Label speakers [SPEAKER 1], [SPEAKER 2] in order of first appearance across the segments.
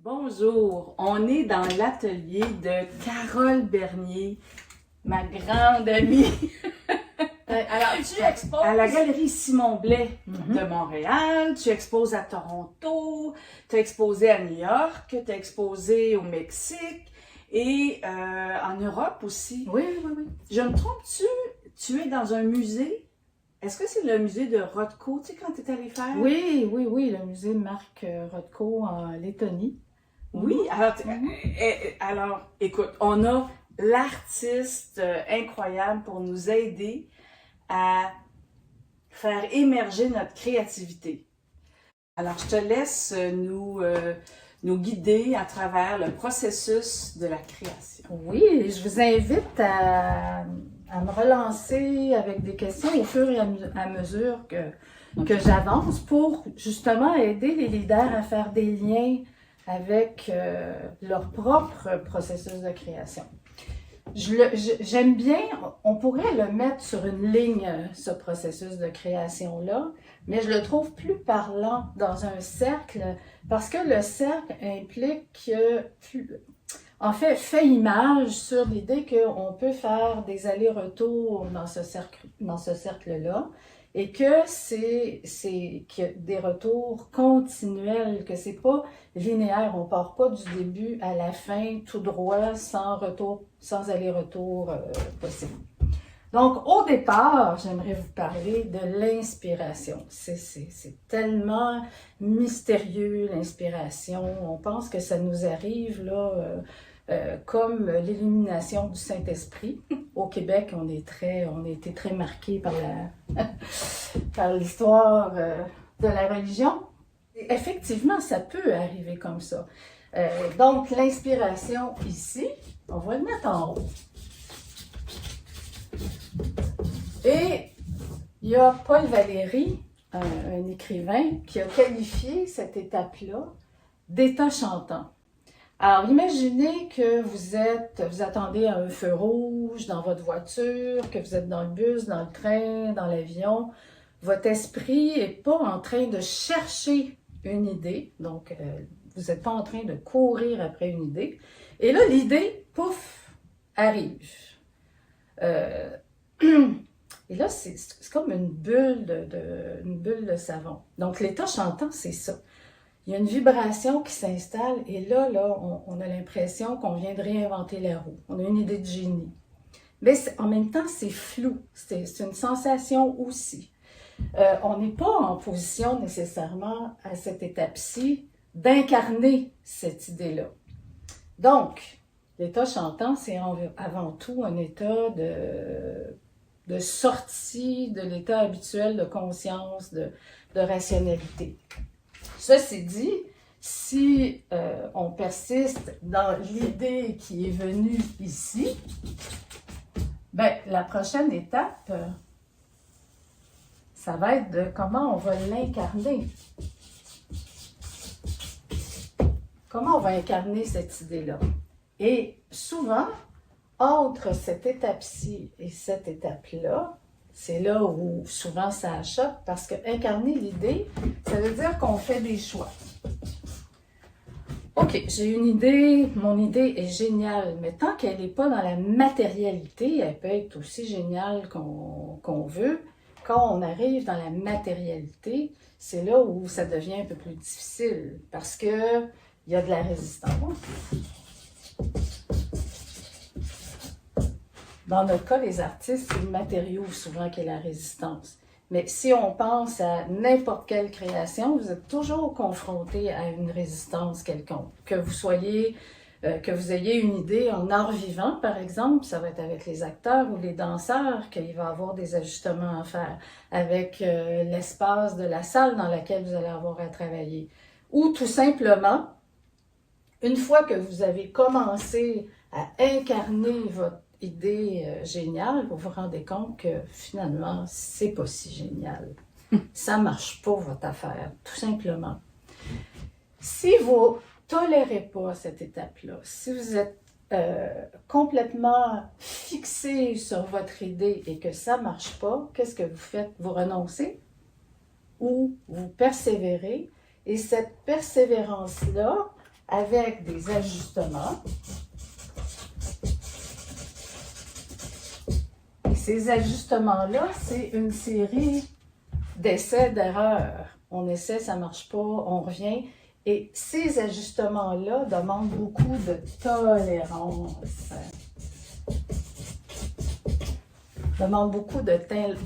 [SPEAKER 1] Bonjour, on est dans l'atelier de Carole Bernier, ma grande amie,
[SPEAKER 2] Alors, tu exposes...
[SPEAKER 1] à la Galerie Simon Blais
[SPEAKER 2] Mhm.
[SPEAKER 1] de Montréal. Tu exposes à Toronto, tu as exposé à New York, tu as exposé au Mexique et en Europe aussi.
[SPEAKER 2] Oui, oui, oui.
[SPEAKER 1] Je me trompe-tu? Tu es dans un musée? Est-ce que c'est le musée de Rothko, tu sais, quand tu es allé faire?
[SPEAKER 2] Oui, oui, oui, le musée Marc Rothko en Lettonie.
[SPEAKER 1] Oui, alors,
[SPEAKER 2] Mhm.
[SPEAKER 1] alors, écoute, on a l'artiste incroyable pour nous aider à faire émerger notre créativité. Alors, je te laisse nous guider à travers le processus de la création.
[SPEAKER 2] Oui, je vous invite à me relancer avec des questions au fur et à mesure que j'avance pour justement aider les leaders à faire des liens avec leur propre processus de création. J'aime bien, on pourrait le mettre sur une ligne, ce processus de création-là, mais je le trouve plus parlant dans un cercle, parce que le cercle implique, fait image sur l'idée qu'on peut faire des allers-retours dans ce cercle-là, et que c'est des retours continuels, que c'est pas linéaire, on part pas du début à la fin tout droit, sans aller-retour possible. Donc, au départ, j'aimerais vous parler de l'inspiration. C'est tellement mystérieux, l'inspiration. On pense que ça nous arrive là, comme l'illumination du Saint-Esprit. Au Québec, on a été très marqués par l'histoire de la religion. Et effectivement, ça peut arriver comme ça. Donc, l'inspiration ici, on va le mettre en haut. Et il y a Paul Valéry, un écrivain, qui a qualifié cette étape-là d'état chantant. Alors, imaginez que vous attendez à un feu rouge dans votre voiture, que vous êtes dans le bus, dans le train, dans l'avion. Votre esprit n'est pas en train de chercher une idée, donc vous n'êtes pas en train de courir après une idée. Et là, l'idée, pouf, arrive. Et là, c'est comme une bulle de savon. Donc, l'état chantant, c'est ça. Il y a une vibration qui s'installe et là on a l'impression qu'on vient de réinventer la roue. On a une idée de génie. Mais en même temps, c'est flou. C'est une sensation aussi. On n'est pas en position nécessairement à cette étape-ci d'incarner cette idée-là. Donc, l'état chantant, c'est avant tout un état de sortie de l'état habituel de conscience, de rationalité. Ceci dit, si on persiste dans l'idée qui est venue ici, ben, la prochaine étape, ça va être de comment on va l'incarner. Comment on va incarner cette idée-là. Et souvent, entre cette étape-ci et cette étape-là, c'est là où souvent ça achoppe, parce que incarner l'idée, ça veut dire qu'on fait des choix. OK, j'ai une idée, mon idée est géniale, mais tant qu'elle n'est pas dans la matérialité, elle peut être aussi géniale qu'on veut. Quand on arrive dans la matérialité, c'est là où ça devient un peu plus difficile, parce qu'il y a de la résistance. Dans notre cas, les artistes, c'est le matériau souvent qui est la résistance. Mais si on pense à n'importe quelle création, vous êtes toujours confronté à une résistance quelconque. Que vous ayez une idée en art vivant, par exemple, ça va être avec les acteurs ou les danseurs qu'il va y avoir des ajustements à faire, avec l'espace de la salle dans laquelle vous allez avoir à travailler. Ou tout simplement, une fois que vous avez commencé à incarner votre idée géniale, vous vous rendez compte que finalement, c'est pas si génial. Ça marche pas, votre affaire, tout simplement. Si vous tolérez pas cette étape-là, si vous êtes complètement fixé sur votre idée et que ça marche pas, qu'est-ce que vous faites? Vous renoncez ou vous persévérez, et cette persévérance-là avec des ajustements. Et ces ajustements-là, c'est une série d'essais, d'erreurs. On essaie, ça ne marche pas, on revient. Et ces ajustements-là demandent beaucoup de tolérance. Demandent beaucoup de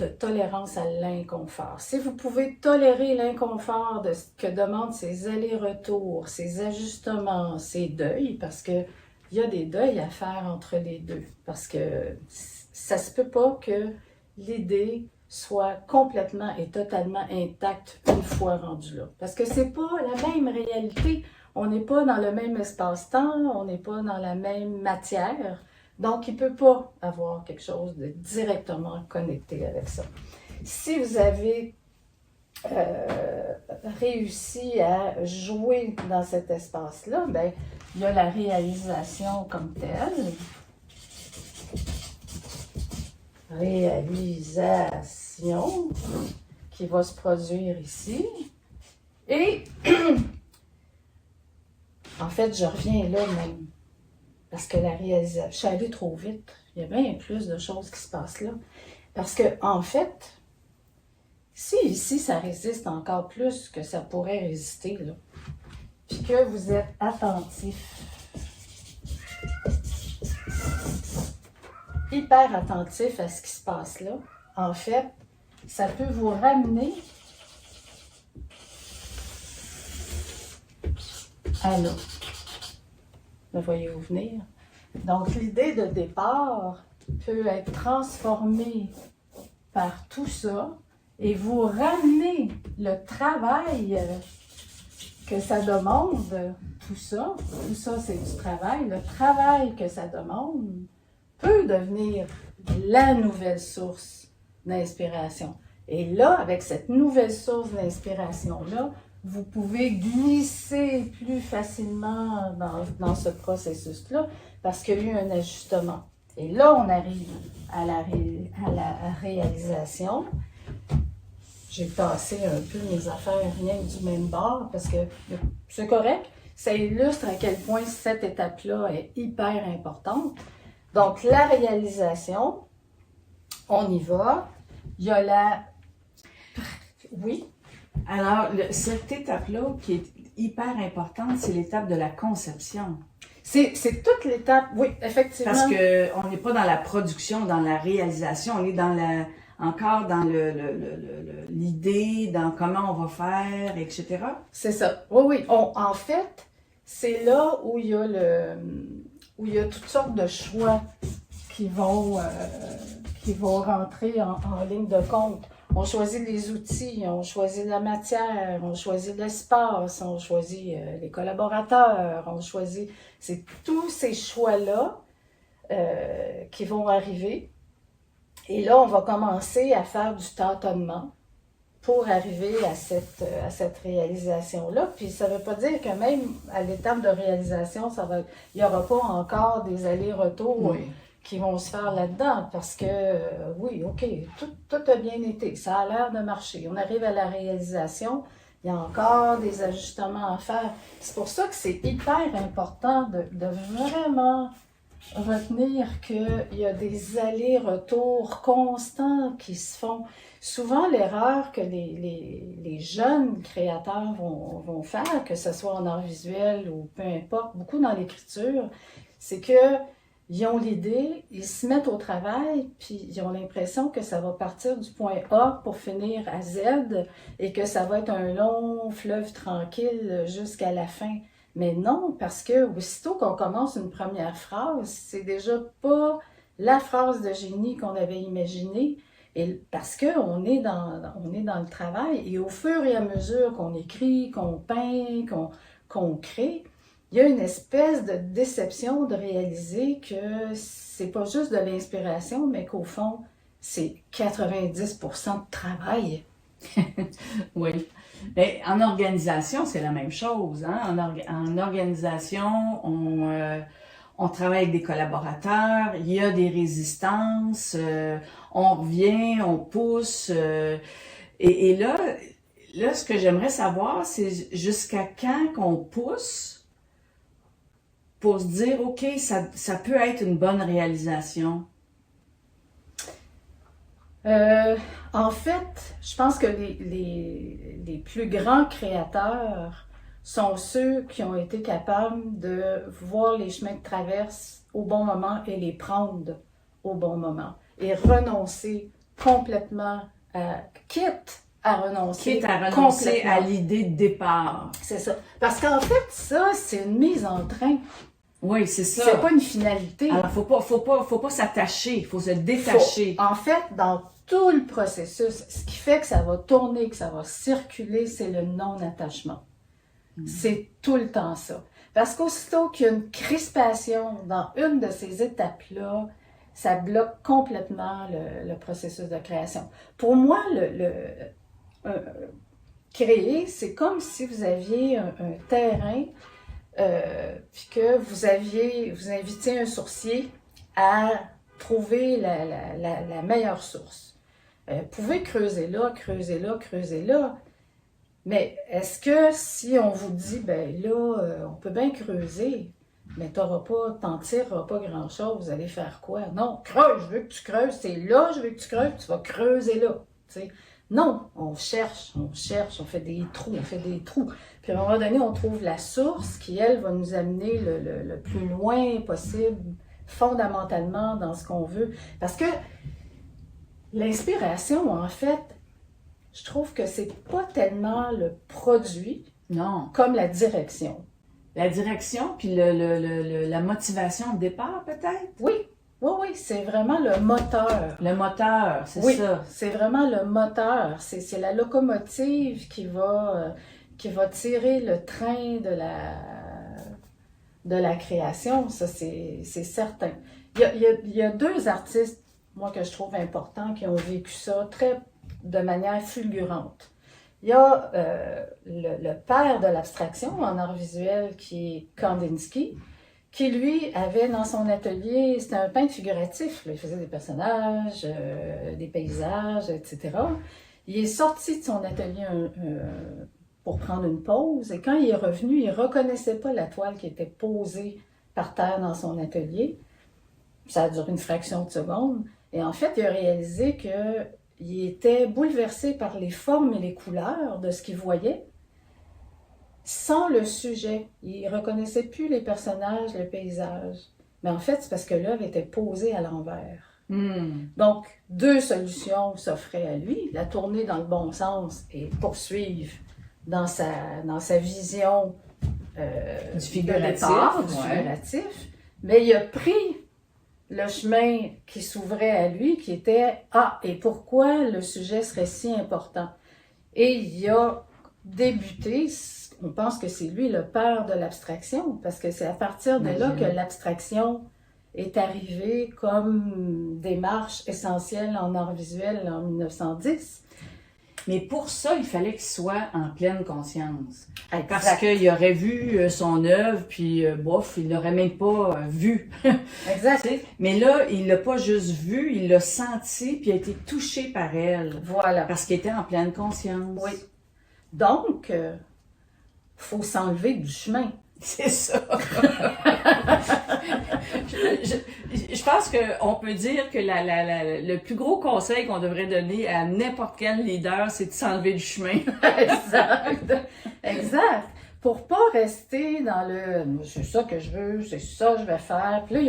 [SPEAKER 2] tolérance à l'inconfort. Si vous pouvez tolérer l'inconfort de ce que demandent ces allers-retours, ces ajustements, ces deuils, parce qu'il y a des deuils à faire entre les deux. Parce que ça se peut pas que l'idée soit complètement et totalement intacte une fois rendue là. Parce que c'est pas la même réalité. On n'est pas dans le même espace-temps, on n'est pas dans la même matière. Donc, il ne peut pas avoir quelque chose de directement connecté avec ça. Si vous avez réussi à jouer dans cet espace-là, ben, il y a la réalisation comme telle. Réalisation qui va se produire ici. Et en fait, je reviens là même. Parce que la réalisation, je suis allée trop vite. Il y a bien plus de choses qui se passent là. Parce que, en fait, si ici, ça résiste encore plus que ça pourrait résister, là, puis que vous êtes attentif, hyper attentif à ce qui se passe là, en fait, ça peut vous ramener à là. Me voyez-vous venir? Donc, l'idée de départ peut être transformée par tout ça et vous ramener le travail que ça demande, tout ça c'est du travail, le travail que ça demande peut devenir la nouvelle source d'inspiration. Et là, avec cette nouvelle source d'inspiration-là, vous pouvez glisser plus facilement dans ce processus-là parce qu'il y a eu un ajustement. Et là, on arrive à la réalisation. J'ai tassé un peu mes affaires rien que du même bord parce que c'est correct. Ça illustre à quel point cette étape-là est hyper importante. Donc, la réalisation, on y va. Il y a la... Oui?
[SPEAKER 1] Alors, cette étape-là qui est hyper importante, c'est l'étape de la conception.
[SPEAKER 2] C'est toute l'étape, oui, effectivement.
[SPEAKER 1] Parce qu'on n'est pas dans la production, dans la réalisation, on est encore dans l'idée, dans comment on va faire, etc.
[SPEAKER 2] C'est ça. Oui. En fait, c'est là où il y a toutes sortes de choix qui vont rentrer en ligne de compte. On choisit les outils, on choisit la matière, on choisit l'espace, on choisit les collaborateurs, on choisit... C'est tous ces choix-là qui vont arriver. Et là, on va commencer à faire du tâtonnement pour arriver à cette réalisation-là. Puis ça ne veut pas dire que même à l'étape de réalisation, il n'y aura pas encore des allers-retours.
[SPEAKER 1] Oui.
[SPEAKER 2] Qui vont se faire là-dedans, parce que, oui, OK, tout a bien été, ça a l'air de marcher. On arrive à la réalisation, il y a encore des ajustements à faire. C'est pour ça que c'est hyper important de vraiment retenir qu'il y a des allers-retours constants qui se font. Souvent, l'erreur que les jeunes créateurs vont faire, que ce soit en art visuel ou peu importe, beaucoup dans l'écriture, c'est que ils ont l'idée, ils se mettent au travail, puis ils ont l'impression que ça va partir du point A pour finir à Z et que ça va être un long fleuve tranquille jusqu'à la fin. Mais non, parce que aussitôt qu'on commence une première phrase, c'est déjà pas la phrase de génie qu'on avait imaginée. Et parce qu'on est dans le travail et au fur et à mesure qu'on écrit, qu'on peint, qu'on crée, il y a une espèce de déception de réaliser que c'est pas juste de l'inspiration, mais qu'au fond, c'est 90% de travail.
[SPEAKER 1] Oui. Mais en organisation, c'est la même chose. Hein? En organisation, on travaille avec des collaborateurs, il y a des résistances, on revient, on pousse. Et là, ce que j'aimerais savoir, c'est jusqu'à quand qu'on pousse pour se dire, OK, ça peut être une bonne réalisation?
[SPEAKER 2] En fait, je pense que les plus grands créateurs sont ceux qui ont été capables de voir les chemins de traverse au bon moment et les prendre au bon moment. Et renoncer complètement quitte à renoncer
[SPEAKER 1] à l'idée de départ.
[SPEAKER 2] C'est ça. Parce qu'en fait, ça, c'est une mise en train.
[SPEAKER 1] Oui, c'est ça.
[SPEAKER 2] C'est pas une finalité.
[SPEAKER 1] Alors, faut pas s'attacher, il faut se détacher.
[SPEAKER 2] En fait, dans tout le processus, ce qui fait que ça va tourner, que ça va circuler, c'est le non-attachement. C'est tout le temps ça. Parce qu'aussitôt qu'il y a une crispation dans une de ces étapes-là, ça bloque complètement le processus de création. Pour moi, créer, c'est comme si vous aviez un terrain, puis que vous invitiez un sourcier à trouver la meilleure source. Vous pouvez creuser là, creuser là, creuser là, mais est-ce que si on vous dit, ben là, on peut bien creuser, mais t'en tireras pas grand-chose, vous allez faire quoi? Non, creuse, je veux que tu creuses, c'est là, je veux que tu creuses, tu vas creuser là, tu sais. Non, on cherche, on fait des trous, Puis à un moment donné, on trouve la source qui, elle, va nous amener le plus loin possible, fondamentalement, dans ce qu'on veut. Parce que l'inspiration, en fait, je trouve que c'est pas tellement le produit comme la direction.
[SPEAKER 1] La direction, puis la motivation de départ, peut-être?
[SPEAKER 2] Oui, c'est vraiment le moteur.
[SPEAKER 1] Le moteur, c'est ça.
[SPEAKER 2] Oui, c'est vraiment le moteur. C'est la locomotive qui va tirer le train de la création, ça c'est certain. Il y a deux artistes, moi, que je trouve importants, qui ont vécu ça de manière fulgurante. Il y a le père de l'abstraction en art visuel qui est Kandinsky, qui lui avait dans son atelier, c'était un peintre figuratif, là, il faisait des personnages, des paysages, etc. Il est sorti de son atelier pour prendre une pause, et quand il est revenu, il ne reconnaissait pas la toile qui était posée par terre dans son atelier. Ça a duré une fraction de seconde, et en fait, il a réalisé qu'il était bouleversé par les formes et les couleurs de ce qu'il voyait, sans le sujet. Il ne reconnaissait plus les personnages, le paysage. Mais en fait, c'est parce que l'œuvre était posée à l'envers. Donc, deux solutions s'offraient à lui. La tourner dans le bon sens et poursuivre dans sa vision
[SPEAKER 1] du figuratif.
[SPEAKER 2] Figuratif. Mais il a pris le chemin qui s'ouvrait à lui, qui était « Ah, et pourquoi le sujet serait si important? » Et il a débuté, on pense que c'est lui le père de l'abstraction, parce que c'est à partir de là que l'abstraction est arrivée comme démarche essentielle en art visuel en 1910.
[SPEAKER 1] Mais pour ça, il fallait qu'il soit en pleine conscience. Parce qu'il aurait vu son œuvre, puis bof, il l'aurait même pas vu.
[SPEAKER 2] Exact.
[SPEAKER 1] Mais là, il l'a pas juste vu, il l'a senti, puis il a été touché par elle.
[SPEAKER 2] Voilà.
[SPEAKER 1] Parce qu'il était en pleine conscience.
[SPEAKER 2] Oui. Donc, faut s'enlever du chemin.
[SPEAKER 1] C'est ça. Je pense qu'on peut dire que le plus gros conseil qu'on devrait donner à n'importe quel leader, c'est de s'enlever du chemin.
[SPEAKER 2] Exact. Pour pas rester dans c'est ça que je veux, c'est ça que je vais faire. Puis là, il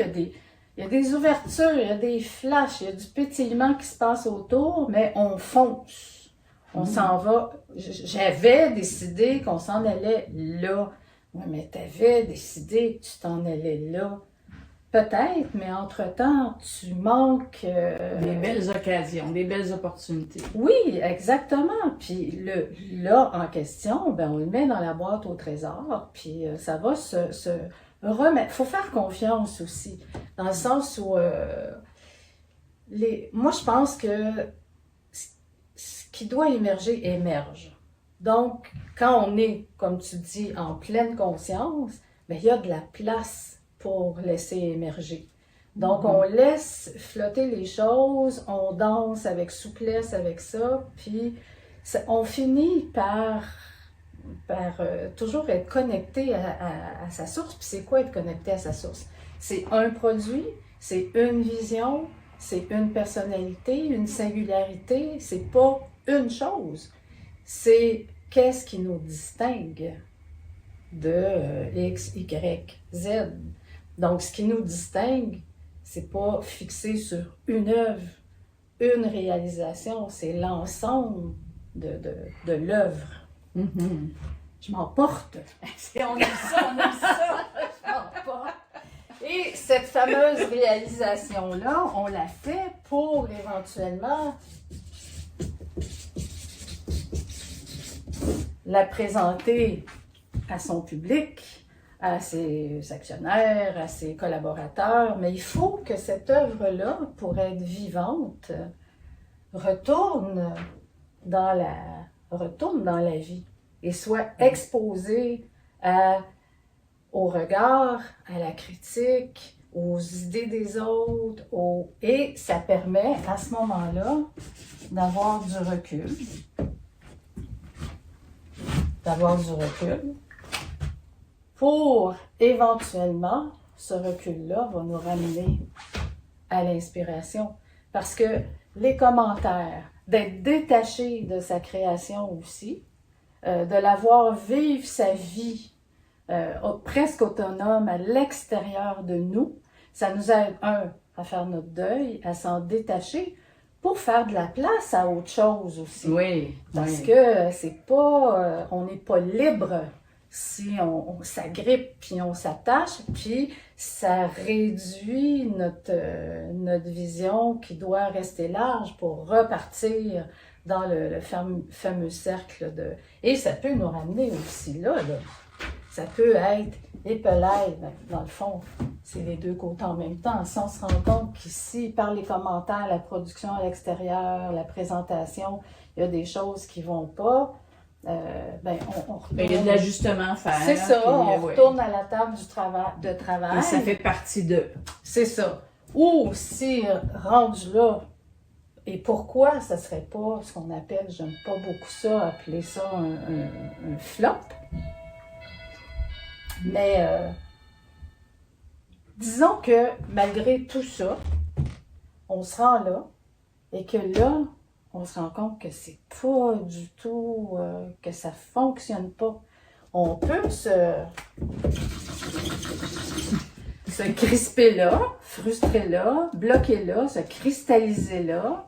[SPEAKER 2] y a des ouvertures, il y a des flashs, il y a du pétillement qui se passe autour, mais on fonce. On s'en va. J'avais décidé qu'on s'en allait là. Oui, mais tu avais décidé que tu t'en allais là. Peut-être, mais entre-temps, tu manques...
[SPEAKER 1] des belles occasions, des belles opportunités.
[SPEAKER 2] Oui, exactement. Puis là, en question, ben, on le met dans la boîte au trésor, puis ça va se remettre. Il faut faire confiance aussi, dans le sens où... moi, je pense que ce qui doit émerger, émerge. Donc, quand on est, comme tu dis, en pleine conscience, ben, il y a de la place pour laisser émerger. Donc, on laisse flotter les choses, on danse avec souplesse avec ça, puis on finit par toujours être connecté à sa source. Puis c'est quoi être connecté à sa source? C'est un produit, c'est une vision, c'est une personnalité, une singularité. C'est pas une chose. C'est qu'est-ce qui nous distingue de X, Y, Z. Donc, ce qui nous distingue, c'est pas fixé sur une œuvre, une réalisation, c'est l'ensemble de l'œuvre.
[SPEAKER 1] Mhm.
[SPEAKER 2] Je m'emporte.
[SPEAKER 1] On aime ça, on aime ça.
[SPEAKER 2] Je m'emporte. Et cette fameuse réalisation-là, on la fait pour éventuellement la présenter à son public, à ses actionnaires, à ses collaborateurs. Mais il faut que cette œuvre-là, pour être vivante, retourne dans la vie et soit exposée au regard, à la critique, aux idées des autres. Et ça permet à ce moment-là d'avoir du recul. Pour éventuellement, ce recul-là va nous ramener à l'inspiration. Parce que les commentaires, d'être détaché de sa création aussi, de la voir vivre sa vie presque autonome à l'extérieur de nous, ça nous aide, à faire notre deuil, à s'en détacher, pour faire de la place à autre chose aussi.
[SPEAKER 1] Oui.
[SPEAKER 2] Parce que c'est pas, on n'est pas libre si on s'agrippe puis on s'attache, puis ça réduit notre vision qui doit rester large pour repartir dans le fameux cercle de... Et ça peut nous ramener aussi là. Ça peut être épelette, dans le fond, c'est les deux côtés en même temps. Si on se rend compte qu'ici, par les commentaires, la production à l'extérieur, la présentation, il y a des choses qui vont pas, on retourne.
[SPEAKER 1] Il y a de l'ajustement à faire.
[SPEAKER 2] C'est ça,
[SPEAKER 1] puis,
[SPEAKER 2] on retourne à la table de travail.
[SPEAKER 1] Et ça fait partie de...
[SPEAKER 2] C'est ça. Ou si rendu là, et pourquoi ça serait pas ce qu'on appelle, j'aime pas beaucoup ça, appeler ça un flop. Mais disons que malgré tout ça, on se rend là et que là, on se rend compte que c'est pas du tout, que ça fonctionne pas. On peut se crisper là, frustrer là, bloquer là, se cristalliser là,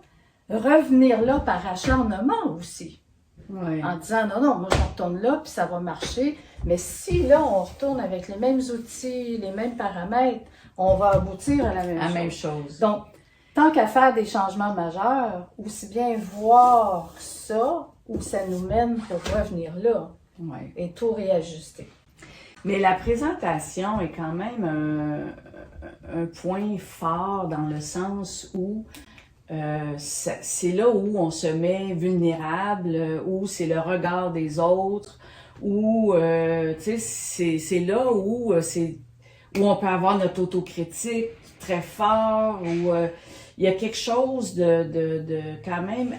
[SPEAKER 2] revenir là par acharnement aussi.
[SPEAKER 1] Ouais.
[SPEAKER 2] En disant non, moi je retourne là, puis ça va marcher. Mais si là, on retourne avec les mêmes outils, les mêmes paramètres, on va aboutir à la même chose. Donc, tant qu'à faire des changements majeurs, aussi bien voir ça où ça nous mène pour revenir là et tout réajuster.
[SPEAKER 1] Mais la présentation est quand même un point fort dans le sens où c'est là où on se met vulnérable, où c'est le regard des autres, où c'est là où on peut avoir notre autocritique très fort, où il y a quelque chose de quand même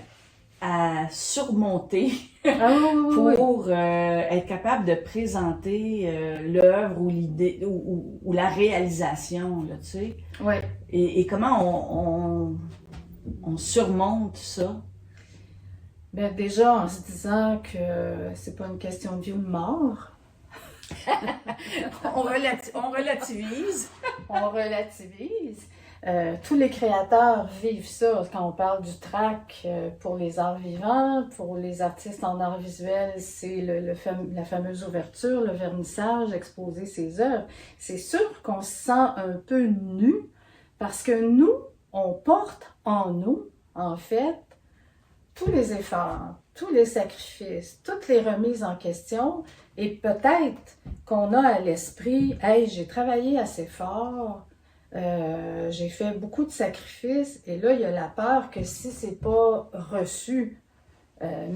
[SPEAKER 1] à surmonter pour être capable de présenter l'œuvre ou l'idée ou la réalisation, là, tu sais.
[SPEAKER 2] Ouais.
[SPEAKER 1] Et comment on surmonte ça?
[SPEAKER 2] Ben déjà, en se disant que c'est pas une question de vie ou de mort.
[SPEAKER 1] On relativise.
[SPEAKER 2] On relativise. Tous les créateurs vivent ça. Quand on parle du track pour les arts vivants, pour les artistes en arts visuels, c'est la fameuse ouverture, le vernissage, exposer ses œuvres. C'est sûr qu'on se sent un peu nu parce que nous, on porte en nous, en fait, tous les efforts, tous les sacrifices, toutes les remises en question, et peut-être qu'on a à l'esprit « Hey, j'ai travaillé assez fort, j'ai fait beaucoup de sacrifices, et là, il y a la peur que si c'est pas reçu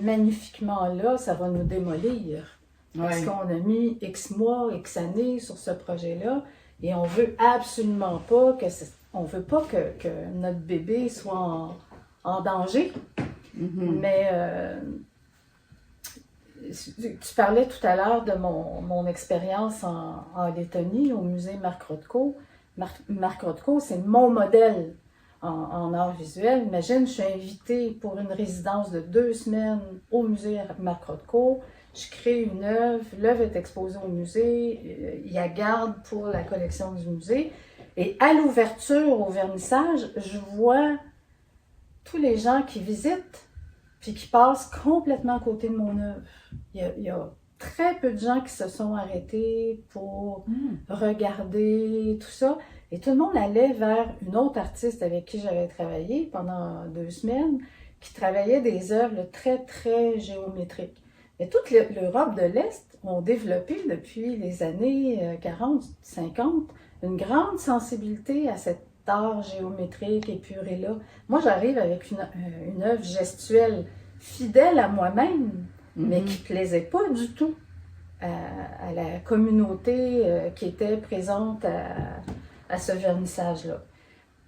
[SPEAKER 2] magnifiquement là, ça va nous démolir. Parce qu'on a mis X mois, X années sur ce projet-là, et on veut absolument pas que notre bébé soit en danger.
[SPEAKER 1] Mm-hmm.
[SPEAKER 2] Mais tu parlais tout à l'heure de mon expérience en Lettonie, au musée Marc Rothko. Marc Rothko, c'est mon modèle en art visuel. Imagine, je suis invitée pour une résidence de 2 semaines au musée Marc Rothko. Je crée une œuvre, l'œuvre est exposée au musée, il la garde pour la collection du musée. Et à l'ouverture, au vernissage, je vois tous les gens qui visitent puis qui passent complètement à côté de mon œuvre. Il y a très peu de gens qui se sont arrêtés pour regarder tout ça. Et tout le monde allait vers une autre artiste avec qui j'avais travaillé pendant 2 semaines, qui travaillait des œuvres très, très géométriques. Mais toute l'Europe de l'Est ont développé depuis les années 40, 50 une grande sensibilité à cet art géométrique épuré là. Moi, j'arrive avec une œuvre gestuelle fidèle à moi-même, mais qui ne plaisait pas du tout à la communauté qui était présente à ce vernissage-là.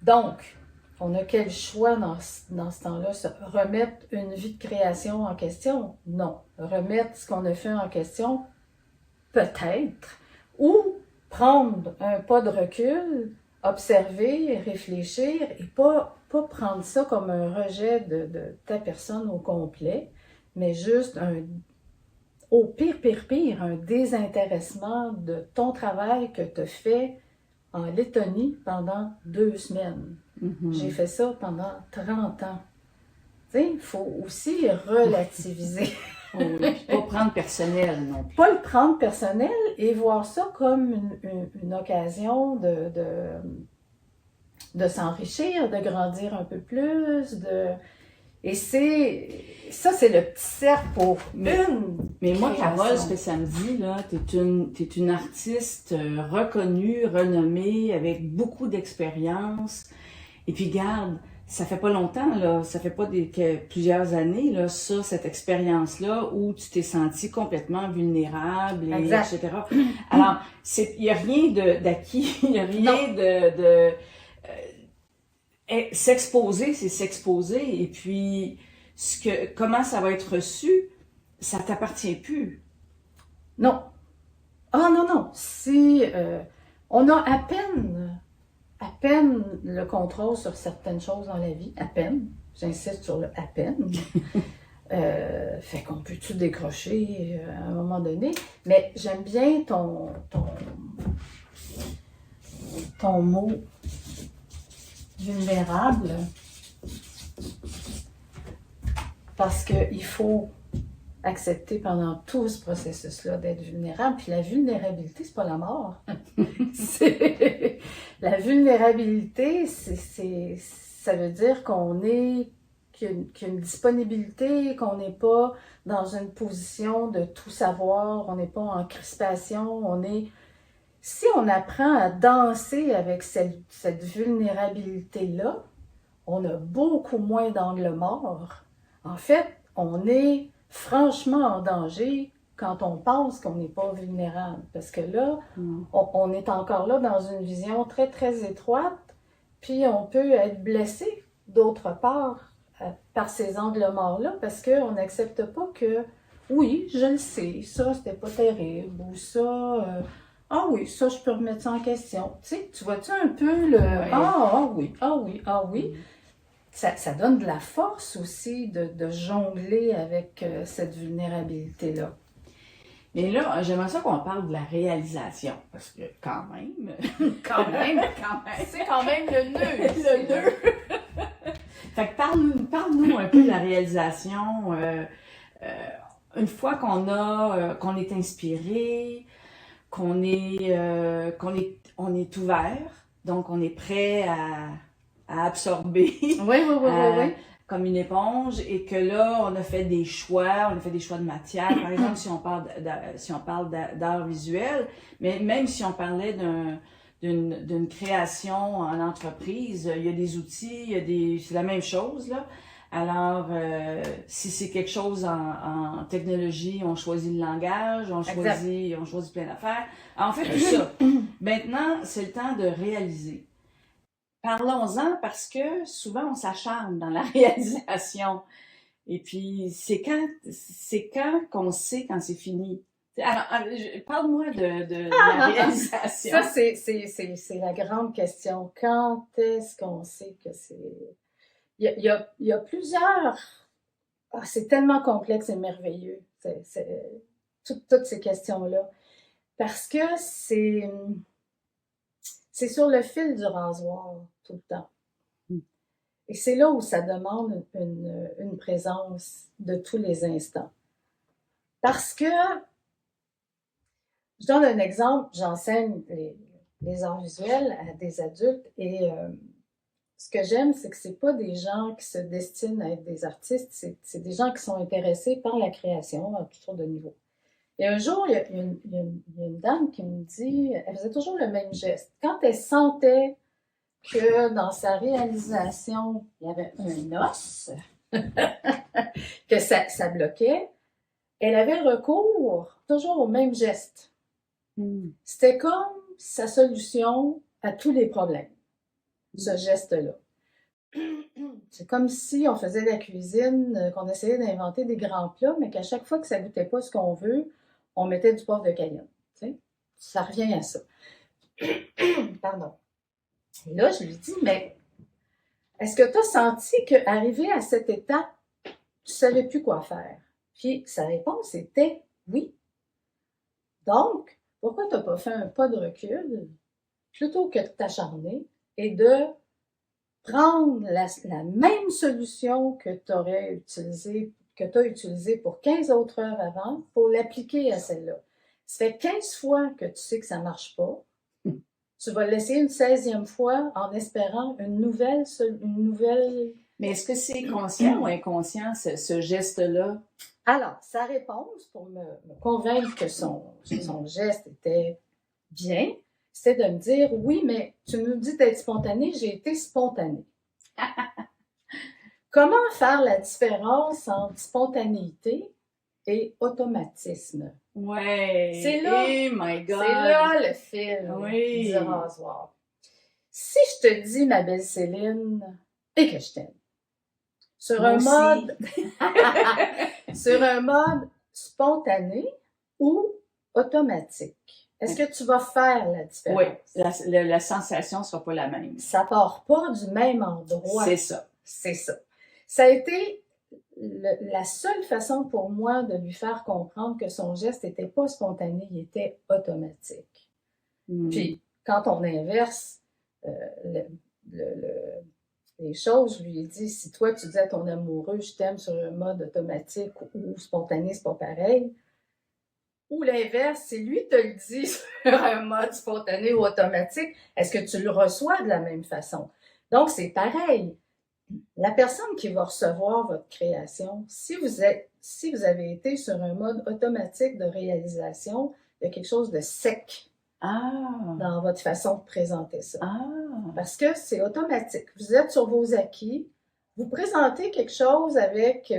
[SPEAKER 2] Donc, on a quel choix dans ce temps-là? Remettre une vie de création en question? Non. Remettre ce qu'on a fait en question? Peut-être. Ou prendre un pas de recul, observer, réfléchir et pas prendre ça comme un rejet de ta personne au complet, mais juste au pire, un désintéressement de ton travail que tu as fait en Lettonie pendant 2 semaines. J'ai fait ça pendant 30 ans. Tu sais, il faut aussi relativiser.
[SPEAKER 1] Oh oui, pas prendre personnel non plus.
[SPEAKER 2] Pas le prendre personnel et voir ça comme une occasion de s'enrichir, de grandir un peu plus, Et ça, c'est le petit cercle pour
[SPEAKER 1] Mais moi,
[SPEAKER 2] création.
[SPEAKER 1] Carole, ce que ça me dit, là, t'es une artiste reconnue, renommée, avec beaucoup d'expérience. Et puis, garde, ça fait pas longtemps, là, ça fait pas plusieurs années, là, cette expérience-là, où tu t'es sentie complètement vulnérable, etc. Alors, il y a rien d'acquis, il y a rien s'exposer, c'est s'exposer. Et puis, comment ça va être reçu, ça t'appartient plus.
[SPEAKER 2] Non. Ah non. Si on a à peine le contrôle sur certaines choses dans la vie, à peine. J'insiste sur le à peine. Fait qu'on peut-tu décrocher à un moment donné. Mais j'aime bien ton mot vulnérable, parce qu'il faut accepter pendant tout ce processus-là d'être vulnérable. Puis la vulnérabilité, c'est pas la mort. La vulnérabilité, ça veut dire qu'il y a une disponibilité, qu'on n'est pas dans une position de tout savoir, on n'est pas en crispation, Si on apprend à danser avec cette vulnérabilité-là, on a beaucoup moins d'angle mort. En fait, on est franchement en danger quand on pense qu'on n'est pas vulnérable. Parce que là, on est encore là dans une vision très, très étroite, puis on peut être blessé d'autre part par ces angles morts-là, parce qu'on n'accepte pas que, oui, je le sais, ça, c'était pas terrible, ou ça... ah oui, ça, je peux remettre ça en question. Tu sais, tu vois-tu un peu le...
[SPEAKER 1] Ouais.
[SPEAKER 2] Ah oui. Ça donne de la force aussi de jongler avec cette vulnérabilité-là.
[SPEAKER 1] Mais là, j'aimerais ça qu'on parle de la réalisation, parce que quand même...
[SPEAKER 2] C'est quand même le nœud.
[SPEAKER 1] Le nœud. Fait que parle-nous un peu de la réalisation. Une fois qu'on est inspiré, on est ouvert, donc on est prêt à absorber.
[SPEAKER 2] Oui.
[SPEAKER 1] Comme une éponge, et que là, on a fait des choix de matière. Par exemple, si on parle d'art visuel, mais même si on parlait d'une création en entreprise, il y a des outils, c'est la même chose, là. Alors, si c'est quelque chose en technologie, on choisit le langage, on choisit plein d'affaires. En fait, tout ça. Maintenant, c'est le temps de réaliser. Parlons-en, parce que souvent, on s'acharne dans la réalisation. Et puis, c'est quand qu'on sait quand c'est fini. Alors, parle-moi de la réalisation.
[SPEAKER 2] Ça, c'est la grande question. Quand est-ce qu'on sait que c'est... Il y a plusieurs... Ah, c'est tellement complexe et merveilleux, toutes ces questions-là. Parce que c'est sur le fil du rasoir tout le temps. Et c'est là où ça demande une présence de tous les instants. Parce que, je donne un exemple, j'enseigne les arts visuels à des adultes et ce que j'aime, c'est que c'est pas des gens qui se destinent à être des artistes, c'est des gens qui sont intéressés par la création à toutes sortes de niveaux. Et un jour, il y a une dame qui me dit, elle faisait toujours le même geste. Quand elle sentait que dans sa réalisation, il y avait un os, que ça bloquait, elle avait recours toujours au même geste. C'était comme sa solution à tous les problèmes, ce geste-là. C'est comme si on faisait de la cuisine, qu'on essayait d'inventer des grands plats, mais qu'à chaque fois que ça goûtait pas ce qu'on veut, on mettait du poivre de Cayenne. Tu sais? Ça revient à ça. Pardon. Et là, je lui dis, mais est-ce que tu as senti qu'arrivé à cette étape, tu ne savais plus quoi faire? Puis sa réponse était oui. Donc, pourquoi tu n'as pas fait un pas de recul plutôt que de t'acharner et de prendre la même solution que tu aurais utilisée, que tu as utilisée pour 15 autres heures avant, pour l'appliquer à celle-là. Ça fait 15 fois que tu sais que ça ne marche pas. Tu vas l'essayer une 16e fois en espérant une nouvelle...
[SPEAKER 1] Mais est-ce que c'est conscient ou inconscient, ce geste-là?
[SPEAKER 2] Alors, sa réponse, pour me convaincre que son geste était bien, c'était de me dire, oui, mais tu nous dis d'être spontané, j'ai été spontanée. Comment faire la différence entre spontanéité et automatisme?
[SPEAKER 1] Ouais.
[SPEAKER 2] C'est là,
[SPEAKER 1] oh my God.
[SPEAKER 2] C'est là le fil
[SPEAKER 1] Oui.
[SPEAKER 2] du rasoir. Si je te dis, ma belle Céline, et que je t'aime, sur
[SPEAKER 1] Moi
[SPEAKER 2] un
[SPEAKER 1] aussi.
[SPEAKER 2] mode sur un mode spontané ou automatique, est-ce que tu vas faire la différence?
[SPEAKER 1] Oui, la sensation ne sera pas la même.
[SPEAKER 2] Ça part pas du même endroit.
[SPEAKER 1] C'est ça.
[SPEAKER 2] C'est ça. Ça a été la seule façon pour moi de lui faire comprendre que son geste n'était pas spontané, il était automatique. Puis, quand on inverse les choses, je lui ai dit, si toi tu dis à ton amoureux, je t'aime sur un mode automatique ou spontané, c'est pas pareil. Ou l'inverse, si lui te le dit sur un mode spontané ou automatique, est-ce que tu le reçois de la même façon? Donc, c'est pareil. La personne qui va recevoir votre création, si vous avez été sur un mode automatique de réalisation, il y a quelque chose de sec dans votre façon de présenter ça. Parce que c'est automatique. Vous êtes sur vos acquis, vous présentez quelque chose avec,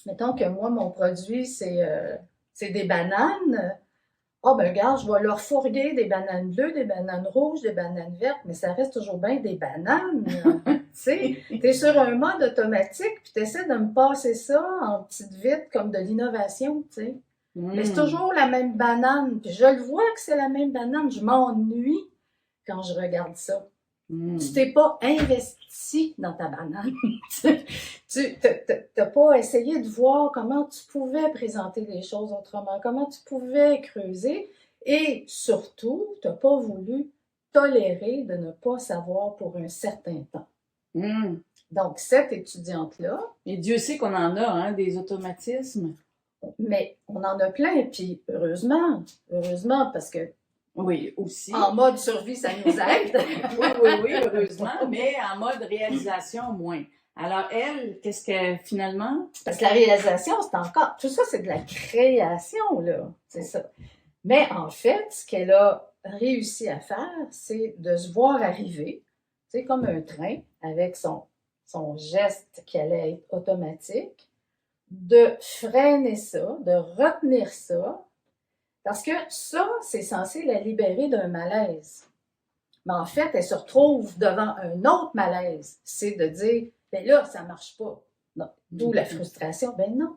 [SPEAKER 2] mettons que moi, mon produit, c'est des bananes. Ah, ben, regarde, je vais leur fourguer des bananes bleues, des bananes rouges, des bananes vertes, mais ça reste toujours bien des bananes. Tu sais, t'es sur un mode automatique, puis t'essaies de me passer ça en petite vite comme de l'innovation, tu sais. Mais c'est toujours la même banane, puis je le vois que c'est la même banane, je m'ennuie quand je regarde ça. Tu t'es pas investi dans ta banane. Tu n'as pas essayé de voir comment tu pouvais présenter les choses autrement, comment tu pouvais creuser et surtout, tu n'as pas voulu tolérer de ne pas savoir pour un certain temps. Donc, cette étudiante-là...
[SPEAKER 1] Et Dieu sait qu'on en a, hein, des automatismes.
[SPEAKER 2] Mais on en a plein, puis heureusement, parce que
[SPEAKER 1] oui, aussi.
[SPEAKER 2] En mode survie, ça nous aide.
[SPEAKER 1] oui, heureusement, mais en mode réalisation, moins. Alors, elle, qu'est-ce que finalement?
[SPEAKER 2] Parce que la réalisation, c'est encore... Tout ça, c'est de la création, là. C'est ça. Mais en fait, ce qu'elle a réussi à faire, c'est de se voir arriver, tu sais, comme un train, avec son geste qui allait être automatique, de freiner ça, de retenir ça, parce que ça, c'est censé la libérer d'un malaise. Mais en fait, elle se retrouve devant un autre malaise. C'est de dire, ben là, ça marche pas. Non. D'où la frustration. Ben non.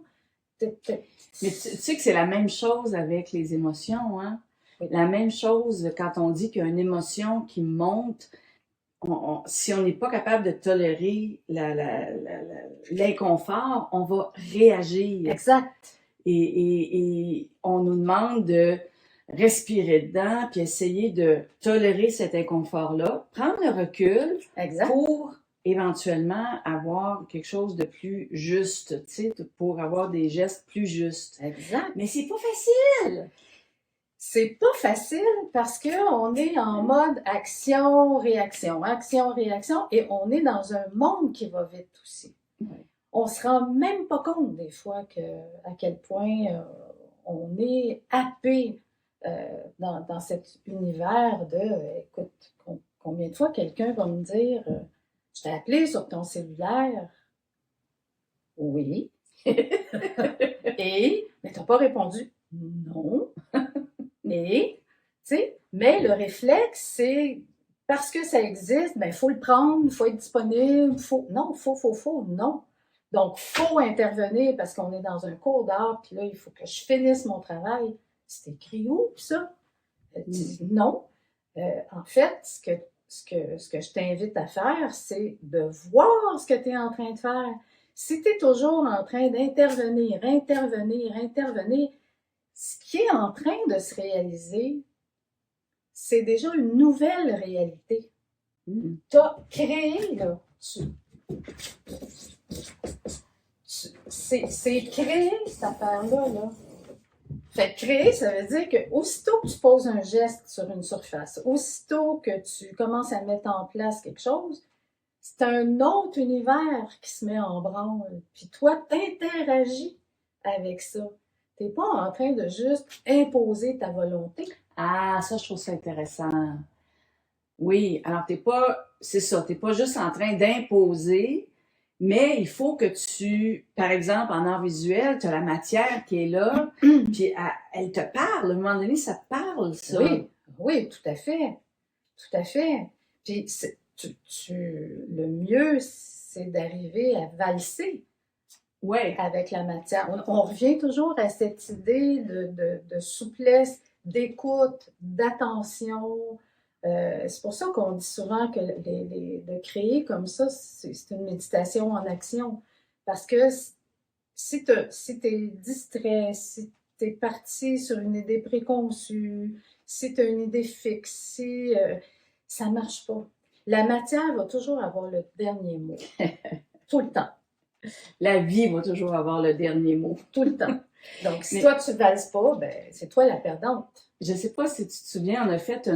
[SPEAKER 1] Mais tu sais que c'est la même chose avec les émotions, hein?
[SPEAKER 2] Oui.
[SPEAKER 1] La même chose quand on dit qu'il y a une émotion qui monte, si on n'est pas capable de tolérer l'inconfort, on va réagir.
[SPEAKER 2] Exact.
[SPEAKER 1] Et on nous demande de respirer dedans, puis essayer de tolérer cet inconfort-là, prendre le recul
[SPEAKER 2] Exact.
[SPEAKER 1] pour éventuellement avoir quelque chose de plus juste, tu sais, pour avoir des gestes plus justes.
[SPEAKER 2] Exact.
[SPEAKER 1] Mais c'est pas facile!
[SPEAKER 2] C'est pas facile parce qu'on est en mode action-réaction, action-réaction, et on est dans un monde qui va vite aussi.
[SPEAKER 1] Ouais.
[SPEAKER 2] On se rend même pas compte des fois à quel point on est happé dans cet univers de, écoute, combien de fois quelqu'un va me dire, je t'ai appelé sur ton cellulaire. Oui. Et, mais t'as pas répondu. Non. Et, tu sais, mais le réflexe, c'est parce que ça existe, ben, il faut le prendre, il faut être disponible, non, non. Donc, faut intervenir parce qu'on est dans un cours d'art, puis là, il faut que je finisse mon travail. C'est écrit où, ça? Non. En fait, ce que je t'invite à faire, c'est de voir ce que tu es en train de faire. Si tu es toujours en train d'intervenir, ce qui est en train de se réaliser, c'est déjà une nouvelle réalité. Tu as créé, là. C'est créer cette affaire-là, là. Fait que créer, ça veut dire que aussitôt que tu poses un geste sur une surface, aussitôt que tu commences à mettre en place quelque chose, c'est un autre univers qui se met en branle. Puis toi, t'interagis avec ça. T'es pas en train de juste imposer ta volonté.
[SPEAKER 1] Ah, ça, je trouve ça intéressant. Oui, alors c'est ça, t'es pas juste en train d'imposer, mais il faut que par exemple, en art visuel, tu as la matière qui est là, puis elle te parle, à un moment donné, ça te parle, ça.
[SPEAKER 2] Oui, tout à fait. Tout à fait. Puis le mieux, c'est d'arriver à valser avec la matière. On revient toujours à cette idée de souplesse, d'écoute, d'attention. C'est pour ça qu'on dit souvent que de créer comme ça, c'est une méditation en action. Parce que si tu es distrait, si tu es parti sur une idée préconçue, si tu as une idée fixe, ça ne marche pas. La matière va toujours avoir le dernier mot. Tout le temps.
[SPEAKER 1] La vie va toujours avoir le dernier mot.
[SPEAKER 2] Tout le temps. Donc, si toi, tu ne valses pas, ben, c'est toi la perdante.
[SPEAKER 1] Je ne sais pas si tu te souviens, on a fait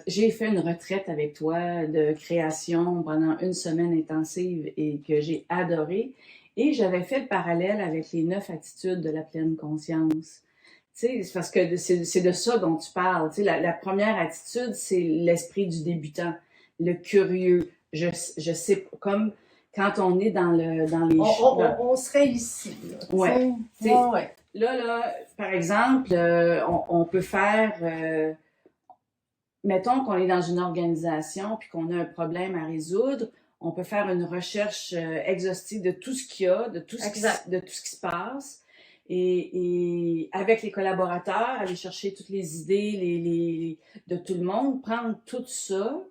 [SPEAKER 1] j'ai fait une retraite avec toi de création pendant une semaine intensive et que j'ai adoré. Et j'avais fait le parallèle avec les 9 attitudes de la pleine conscience. Tu sais, c'est parce que c'est de ça dont tu parles. Tu sais, la première attitude, c'est l'esprit du débutant, le curieux. Je sais, comme quand on est dans les...
[SPEAKER 2] On serait ici. Là,
[SPEAKER 1] ouais.
[SPEAKER 2] Ouais.
[SPEAKER 1] Là, par exemple, on peut faire... mettons qu'on est dans une organisation puis qu'on a un problème à résoudre, on peut faire une recherche exhaustive de tout ce qu'il y a, de tout ce qui se passe. Et avec les collaborateurs, aller chercher toutes les idées de tout le monde, prendre tout ça,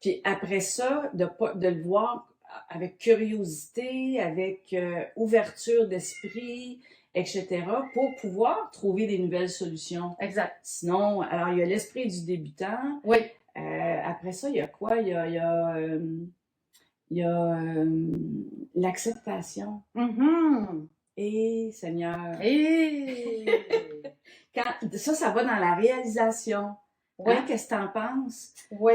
[SPEAKER 1] puis après ça, de le voir avec curiosité, avec ouverture d'esprit, etc., pour pouvoir trouver des nouvelles solutions.
[SPEAKER 2] Exact.
[SPEAKER 1] Sinon, alors il y a l'esprit du débutant.
[SPEAKER 2] Oui.
[SPEAKER 1] Après ça, il y a quoi? Il y a l'acceptation.
[SPEAKER 2] Mm-hmm.
[SPEAKER 1] Et Seigneur.
[SPEAKER 2] Et
[SPEAKER 1] ça va dans la réalisation.
[SPEAKER 2] Oui.
[SPEAKER 1] Hein? Qu'est-ce que tu en penses?
[SPEAKER 2] Oui.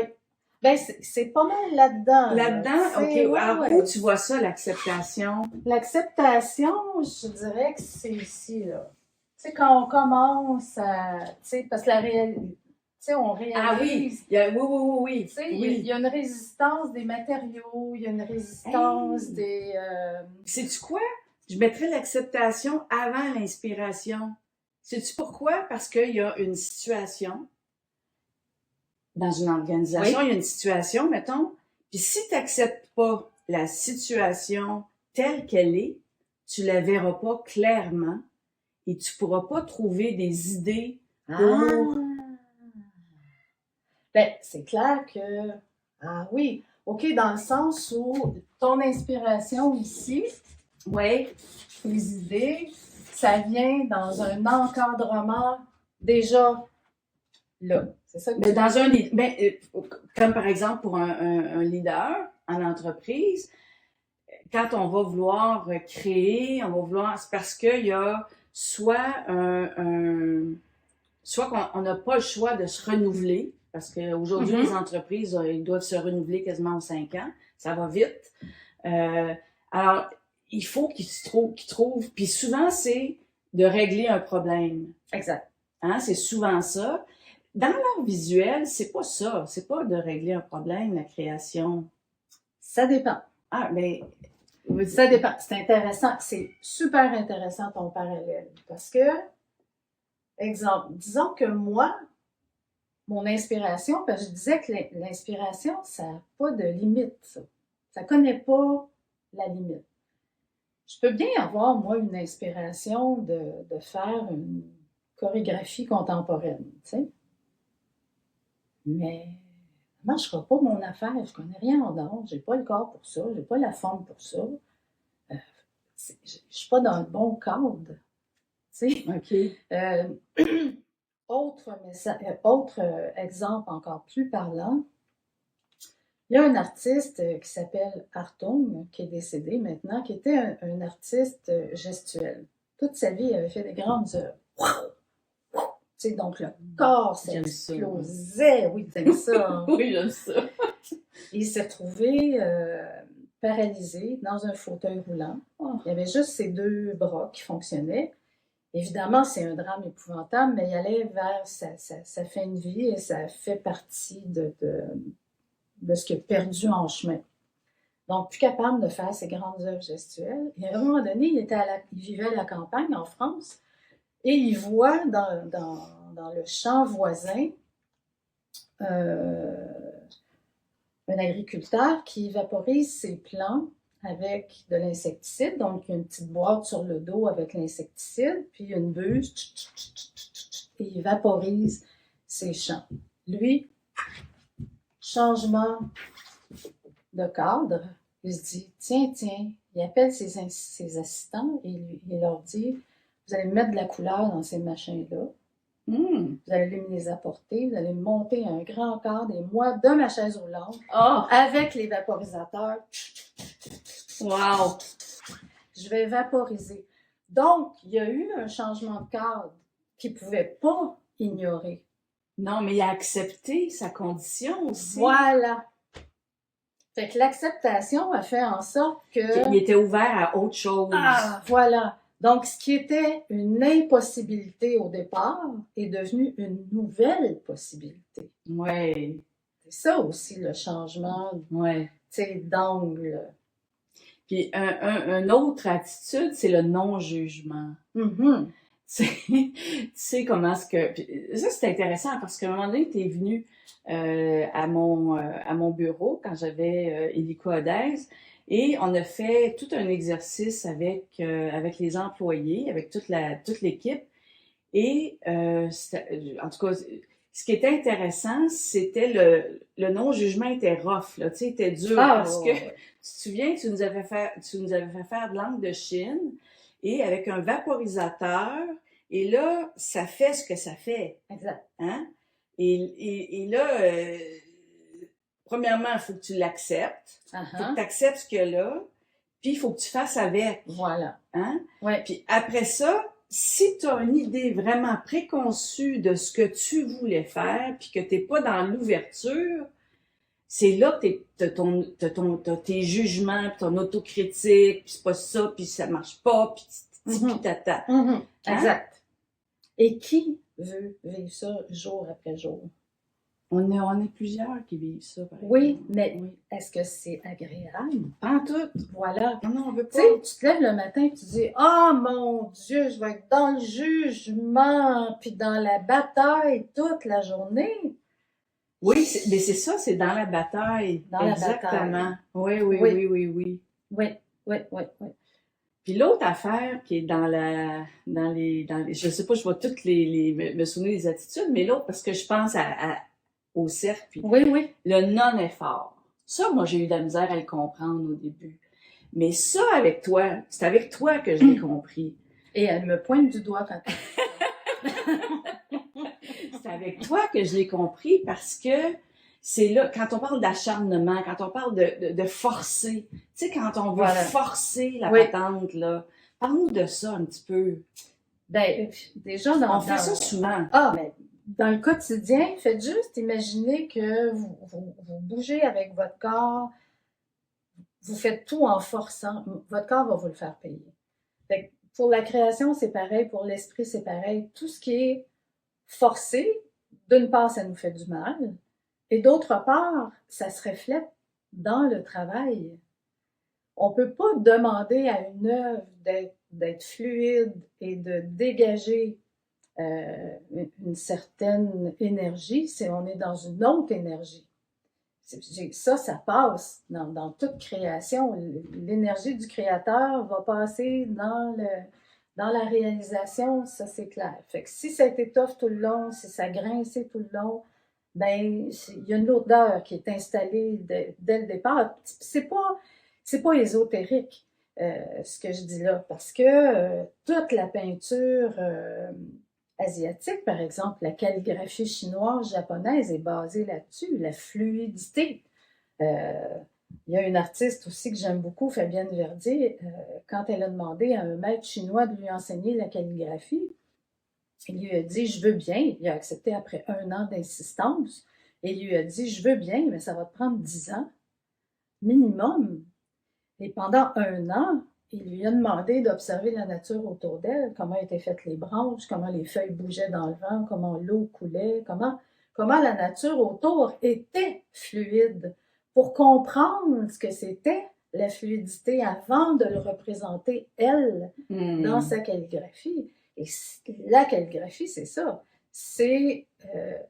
[SPEAKER 2] Ben, c'est pas mal là-dedans.
[SPEAKER 1] Là-dedans? OK. Alors, où tu vois ça, l'acceptation?
[SPEAKER 2] L'acceptation, je dirais que c'est ici, là. Tu sais, quand on commence à... Tu sais, parce que la réalité... Tu sais, on réalise...
[SPEAKER 1] Ah oui! Oui.
[SPEAKER 2] Tu sais, il y a une résistance des matériaux, il y a une résistance des...
[SPEAKER 1] Sais-tu quoi? Je mettrais l'acceptation avant l'inspiration. Sais-tu pourquoi? Parce qu'il y a une situation... Dans une organisation, il y a une situation, mettons, puis si tu n'acceptes pas la situation telle qu'elle est, tu la verras pas clairement et tu pourras pas trouver des idées pour...
[SPEAKER 2] Ben, c'est clair que... Ah oui, OK, dans le sens où ton inspiration ici,
[SPEAKER 1] Oui,
[SPEAKER 2] les idées, ça vient dans un encadrement déjà là. C'est ça que
[SPEAKER 1] mais dans un... Ben, comme par exemple pour un leader en entreprise, quand on va vouloir créer, on va vouloir... C'est parce qu'il y a soit soit qu'on n'a pas le choix de se renouveler, parce qu'aujourd'hui, les entreprises, ils doivent se renouveler quasiment aux 5 ans. Ça va vite. Alors, il faut qu'ils trouvent... Puis souvent, c'est de régler un problème.
[SPEAKER 2] Exact.
[SPEAKER 1] Hein? C'est souvent ça. Dans l'art visuel, c'est pas ça. C'est pas de régler un problème, la création.
[SPEAKER 2] Ça dépend.
[SPEAKER 1] Ah, mais...
[SPEAKER 2] Ça dépend. C'est intéressant. C'est super intéressant ton parallèle. Parce que, exemple, disons que moi, mon inspiration, parce que je disais que l'inspiration, ça n'a pas de limite, ça. Ça ne connaît pas la limite. Je peux bien avoir, moi, une inspiration de faire une chorégraphie contemporaine, tu sais. Mais ça ne marchera pas mon affaire. Je ne connais rien en danse. Je n'ai pas le corps pour ça. Je n'ai pas la forme pour ça. Je ne suis pas dans le bon cadre. Tu sais.
[SPEAKER 1] OK.
[SPEAKER 2] Autre exemple encore plus parlant, il y a un artiste qui s'appelle Hartung, qui est décédé maintenant, qui était un artiste gestuel. Toute sa vie, il avait fait des grandes œuvres. Tu sais, donc le corps s'explosait. Oui, t'aimes ça. Hein?
[SPEAKER 1] Oui, j'aime ça.
[SPEAKER 2] Il s'est retrouvé paralysé dans un fauteuil roulant. Il y avait juste ses 2 bras qui fonctionnaient. Évidemment, c'est un drame épouvantable, mais il allait vers sa fin de vie et ça fait partie de ce qu'il a perdu en chemin. Donc, plus capable de faire ses grandes œuvres gestuelles. Et à un moment donné, il vivait à la campagne en France et il voit dans le champ voisin un agriculteur qui vaporise ses plants avec de l'insecticide. Donc, il y a une petite boîte sur le dos avec l'insecticide, puis une buse, et il vaporise ses champs. Lui, changement de cadre, il se dit, tiens, il appelle ses assistants et il leur dit, vous allez mettre de la couleur dans ces machins-là, vous allez me les apporter, vous allez monter un grand cadre et moi, de ma chaise roulante, avec les vaporisateurs,
[SPEAKER 1] Wow!
[SPEAKER 2] je vais vaporiser. Donc, il y a eu un changement de cadre qu'il ne pouvait pas ignorer.
[SPEAKER 1] Non, mais il a accepté sa condition aussi.
[SPEAKER 2] Voilà. Fait que l'acceptation a fait en sorte que...
[SPEAKER 1] Il était ouvert à autre chose.
[SPEAKER 2] Ah, voilà. Donc, ce qui était une impossibilité au départ est devenu une nouvelle possibilité.
[SPEAKER 1] Oui.
[SPEAKER 2] C'est ça aussi le changement d'angle.
[SPEAKER 1] Puis, une autre attitude, c'est le non-jugement.
[SPEAKER 2] Mm-hmm.
[SPEAKER 1] Tu sais comment est-ce que... Puis ça, c'est intéressant parce qu'à un moment donné, tu es venu à mon bureau quand j'avais Illico Odez et on a fait tout un exercice avec les employés, avec toute l'équipe. Et en tout cas, ce qui était intéressant, c'était le non-jugement était rough, là, tu sais, était dur parce que tu te souviens, tu nous avais fait faire de l'encre de Chine et avec un vaporisateur, et là, ça fait ce que ça fait.
[SPEAKER 2] Exact.
[SPEAKER 1] Hein? Et là, premièrement, il faut que tu l'acceptes. Il faut que tu acceptes ce qu'il y a là, puis il faut que tu fasses avec.
[SPEAKER 2] Voilà.
[SPEAKER 1] Hein?
[SPEAKER 2] Ouais.
[SPEAKER 1] Puis après ça, si tu as une idée vraiment préconçue de ce que tu voulais faire, puis que tu n'es pas dans l'ouverture, c'est là que t'as tes jugements, puis ton autocritique, puis c'est pas ça, puis ça marche pas, puis tata.
[SPEAKER 2] Hein? Exact. Et qui veut vivre ça jour après jour?
[SPEAKER 1] On est plusieurs qui vivent ça, par exemple.
[SPEAKER 2] Oui, mais est-ce que c'est agréable?
[SPEAKER 1] Pas en tout.
[SPEAKER 2] Voilà.
[SPEAKER 1] Non, on veut pas.
[SPEAKER 2] Tu sais, tu te lèves le matin et tu dis « Oh mon Dieu, je vais être dans le jugement, puis dans la bataille toute la journée. »
[SPEAKER 1] Oui, mais c'est ça, c'est dans la bataille.
[SPEAKER 2] Dans
[SPEAKER 1] exactement.
[SPEAKER 2] la bataille.
[SPEAKER 1] Oui.
[SPEAKER 2] Oui. oui, oui, oui.
[SPEAKER 1] Puis l'autre affaire qui est je sais pas, je vais toutes me souvenir des attitudes, mais l'autre, parce que je pense au cercle, puis
[SPEAKER 2] Oui, oui.
[SPEAKER 1] le non-effort. Ça, moi, j'ai eu de la misère à le comprendre au début. Mais ça, avec toi, c'est avec toi que je l'ai compris.
[SPEAKER 2] Et elle me pointe du doigt quand
[SPEAKER 1] C'est avec toi que je l'ai compris parce que c'est là, quand on parle d'acharnement, quand on parle de forcer, tu sais, quand on veut
[SPEAKER 2] Voilà.
[SPEAKER 1] forcer la
[SPEAKER 2] Oui.
[SPEAKER 1] patente, là, parle-nous de ça un petit peu.
[SPEAKER 2] Ben, déjà,
[SPEAKER 1] On fait ça souvent.
[SPEAKER 2] Ah, mais dans le quotidien, faites juste imaginer que vous bougez avec votre corps, vous faites tout en forçant. Votre corps va vous le faire payer. Fait que pour la création, c'est pareil, pour l'esprit, c'est pareil. Tout ce qui est forcé, d'une part, ça nous fait du mal, et d'autre part, ça se reflète dans le travail. On ne peut pas demander à une œuvre d'être fluide et de dégager une certaine énergie si on est dans une autre énergie. Ça passe dans toute création. L'énergie du créateur va passer dans la réalisation, ça c'est clair. Fait que si ça étoffe tout le long, si ça grince tout le long, ben il y a une odeur qui est installée dès le départ. C'est pas ésotérique ce que je dis là, parce que toute la peinture asiatique, par exemple, la calligraphie chinoise, japonaise est basée là-dessus, la fluidité. Il y a une artiste aussi que j'aime beaucoup, Fabienne Verdier, quand elle a demandé à un maître chinois de lui enseigner la calligraphie, il lui a dit « je veux bien », il a accepté après 1 an d'insistance, et il lui a dit « je veux bien, mais ça va te prendre 10 ans minimum ». Et pendant 1 an, il lui a demandé d'observer la nature autour d'elle, comment étaient faites les branches, comment les feuilles bougeaient dans le vent, comment l'eau coulait, comment la nature autour était fluide, pour comprendre ce que c'était la fluidité avant de le représenter, elle, dans sa calligraphie. Et la calligraphie, c'est ça. C'est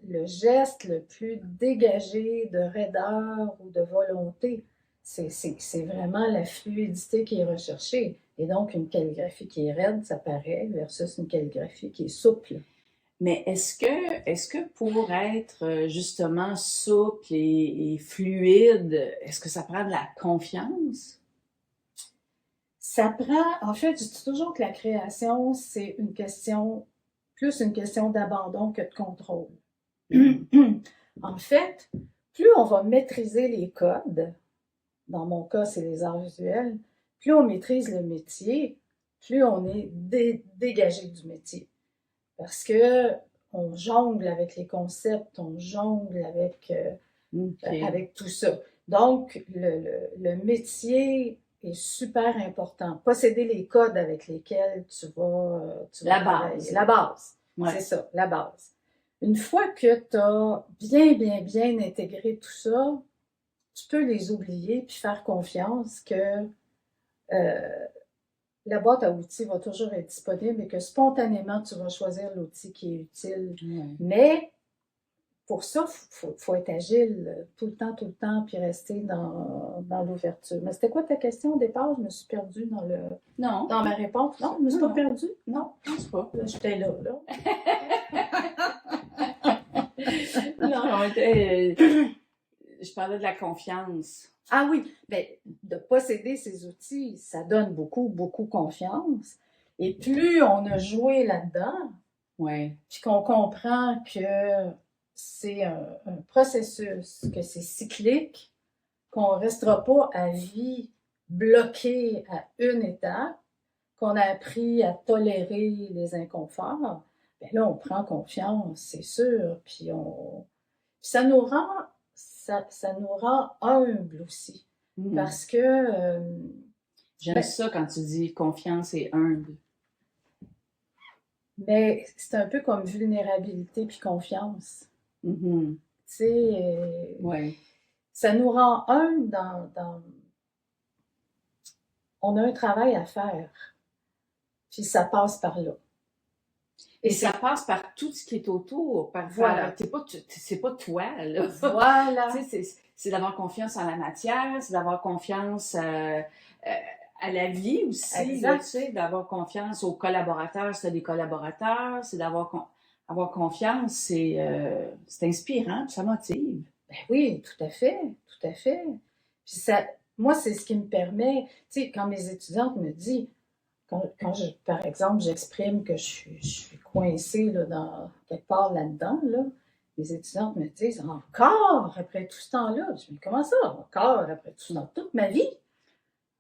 [SPEAKER 2] le geste le plus dégagé de raideur ou de volonté. C'est vraiment la fluidité qui est recherchée. Et donc, une calligraphie qui est raide, ça paraît, versus une calligraphie qui est souple.
[SPEAKER 1] Mais est-ce que pour être justement souple et fluide, est-ce que ça prend de la confiance?
[SPEAKER 2] Ça prend, en fait, je dis toujours que la création, c'est plus une question d'abandon que de contrôle. En fait, plus on va maîtriser les codes, dans mon cas, c'est les arts visuels, plus on maîtrise le métier, plus on est dégagé du métier. Parce que on jongle avec les concepts, on jongle avec tout ça. Donc, le métier est super important. Posséder les codes avec lesquels tu vas
[SPEAKER 1] base.
[SPEAKER 2] La base,
[SPEAKER 1] ouais.
[SPEAKER 2] C'est ça, la base. Une fois que tu as bien intégré tout ça, tu peux les oublier puis faire confiance que la boîte à outils va toujours être disponible et que spontanément, tu vas choisir l'outil qui est utile. Mais pour ça, faut être agile tout le temps, puis rester dans l'ouverture. Mais c'était quoi ta question au départ? Je me suis perdue dans ma réponse. Non, je me suis pas perdue?
[SPEAKER 1] Non, je pense pas.
[SPEAKER 2] Là, j'étais là.
[SPEAKER 1] Non, je parlais de la confiance.
[SPEAKER 2] Ah oui, bien, de posséder ces outils, ça donne beaucoup confiance. Et plus on a joué là-dedans, puis qu'on comprend que c'est un processus, que c'est cyclique, qu'on ne restera pas à vie bloqué à une étape, qu'on a appris à tolérer les inconforts, bien là, on prend confiance, c'est sûr, puis ça nous rend humble aussi. Parce que...
[SPEAKER 1] j'aime ça quand tu dis confiance et humble.
[SPEAKER 2] Mais c'est un peu comme vulnérabilité puis confiance.
[SPEAKER 1] Tu
[SPEAKER 2] sais, ça nous rend humble on a un travail à faire. Puis ça passe par là.
[SPEAKER 1] Et ça passe par tout ce qui est autour.
[SPEAKER 2] Voilà.
[SPEAKER 1] C'est pas toi, là.
[SPEAKER 2] Voilà.
[SPEAKER 1] C'est d'avoir confiance en la matière, c'est d'avoir confiance à à la vie aussi,
[SPEAKER 2] Exact.
[SPEAKER 1] là, tu sais, d'avoir confiance aux collaborateurs, si tu as des collaborateurs, c'est avoir confiance, c'est inspirant, puis ça motive.
[SPEAKER 2] Ben oui, tout à fait, tout à fait. Puis ça, moi, c'est ce qui me permet, tu sais, quand mes étudiantes me disent, par exemple, j'exprime que je suis coincée là, dans, quelque part là-dedans, là, mes étudiantes me disent, encore après tout ce temps-là? Je dis, mais comment ça, encore après tout ce temps? Toute ma vie?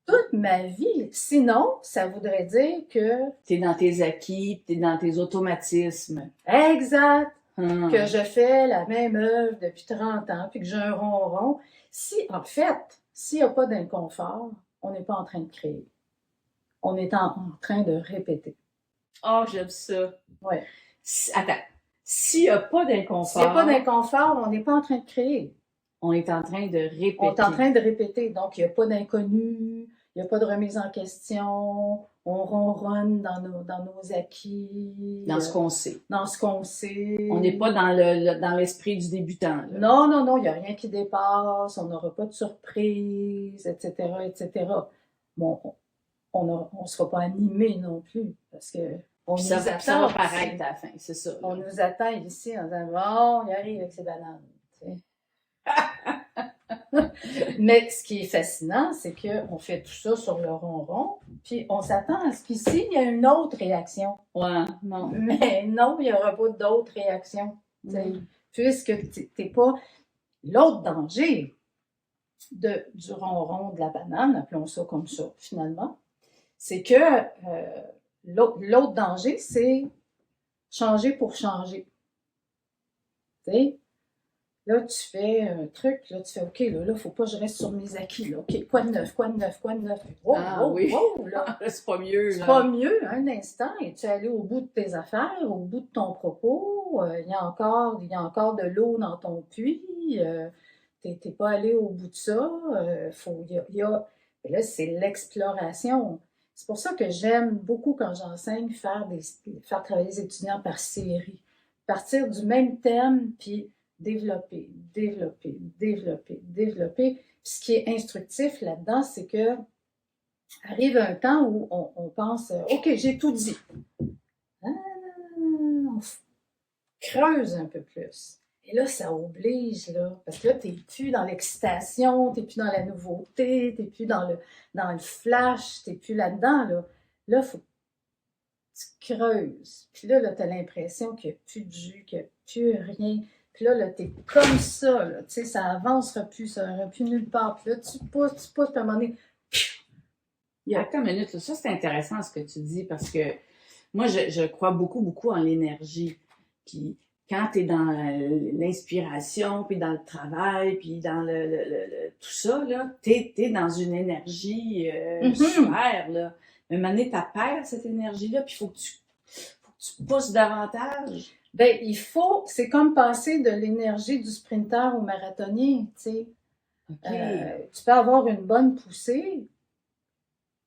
[SPEAKER 2] Toute ma vie. Sinon, ça voudrait dire que,
[SPEAKER 1] Tu es dans tes acquis, tu es dans tes automatismes.
[SPEAKER 2] exact,
[SPEAKER 1] Hum.
[SPEAKER 2] que je fais la même œuvre depuis 30 ans, puis que j'ai un ronron. Si, en fait, s'il n'y a pas d'inconfort, on n'est pas en train de créer. On est en train de répéter.
[SPEAKER 1] Oh, j'aime ça.
[SPEAKER 2] Ouais.
[SPEAKER 1] Attends, s'il n'y a pas d'inconfort,
[SPEAKER 2] S'il n'y a pas d'inconfort, on n'est pas en train de créer.
[SPEAKER 1] on est en train de répéter.
[SPEAKER 2] On est en train de répéter. Donc, il n'y a pas d'inconnu, il n'y a pas de remise en question, on ronronne dans nos acquis.
[SPEAKER 1] Dans ce qu'on sait.
[SPEAKER 2] Dans ce qu'on sait.
[SPEAKER 1] On n'est pas dans l'esprit du débutant. Là.
[SPEAKER 2] Non, non, non, il n'y a rien qui dépasse, on n'aura pas de surprise, etc., etc. Bon, on ne sera pas animé non plus, parce que on
[SPEAKER 1] Puis
[SPEAKER 2] nous
[SPEAKER 1] ça
[SPEAKER 2] attend.
[SPEAKER 1] va paraître à la fin, c'est ça.
[SPEAKER 2] On nous attend ici en disant, bon, il arrive avec ses bananes. Tu sais. Mais ce qui est fascinant, c'est qu'on fait tout ça sur le ronron, puis on s'attend à ce qu'ici, il y a une autre réaction.
[SPEAKER 1] Ouais, non.
[SPEAKER 2] Mais non, il n'y aura pas d'autre réaction. Tu sais.
[SPEAKER 1] Mm.
[SPEAKER 2] Puisque tu n'es pas... L'autre danger du ronron de la banane, appelons ça comme ça, finalement, c'est que l'autre danger, c'est changer pour changer. Tu sais? Là, tu fais un truc, là, tu fais OK, là, il faut pas que je reste sur mes acquis. Là. OK, quoi de neuf, quoi de neuf, quoi de neuf? Wow,
[SPEAKER 1] Ah
[SPEAKER 2] wow,
[SPEAKER 1] oui.
[SPEAKER 2] wow, là.
[SPEAKER 1] C'est pas mieux.
[SPEAKER 2] C'est
[SPEAKER 1] Là.
[SPEAKER 2] pas mieux, un instant, es-tu allé au bout de tes affaires, au bout de ton propos? Il y a encore de l'eau dans ton puits. T'es pas allé au bout de ça. Mais là, c'est l'exploration. C'est pour ça que j'aime beaucoup quand j'enseigne faire travailler les étudiants par série. Partir du même thème, puis développer, développer, développer, développer. Puis ce qui est instructif là-dedans, c'est que arrive un temps où on pense OK, j'ai tout dit. On creuse un peu plus. Et là, ça oblige, là, parce que là, t'es plus dans l'excitation, t'es plus dans la nouveauté, t'es plus dans le flash, t'es plus là-dedans, là. Là, faut que tu creuses. Puis là, t'as l'impression qu'il n'y a plus de jus, qu'il n'y a plus rien. Puis là, t'es comme ça, là. Tu sais, ça avancera plus, ça n'aura plus nulle part. Puis là, tu pousses, puis à un moment donné,
[SPEAKER 1] Attends une minute, là. Ça c'est intéressant ce que tu dis parce que moi je crois beaucoup, beaucoup en l'énergie. Puis quand tu es dans l'inspiration, puis dans le travail, puis dans tout ça, là, t'es dans une énergie super, là. Mais à un moment donné, tu perds cette énergie-là, puis il faut que tu pousses davantage.
[SPEAKER 2] Ben, c'est comme passer de l'énergie du sprinter au marathonien, tu sais.
[SPEAKER 1] Okay.
[SPEAKER 2] Tu peux avoir une bonne poussée,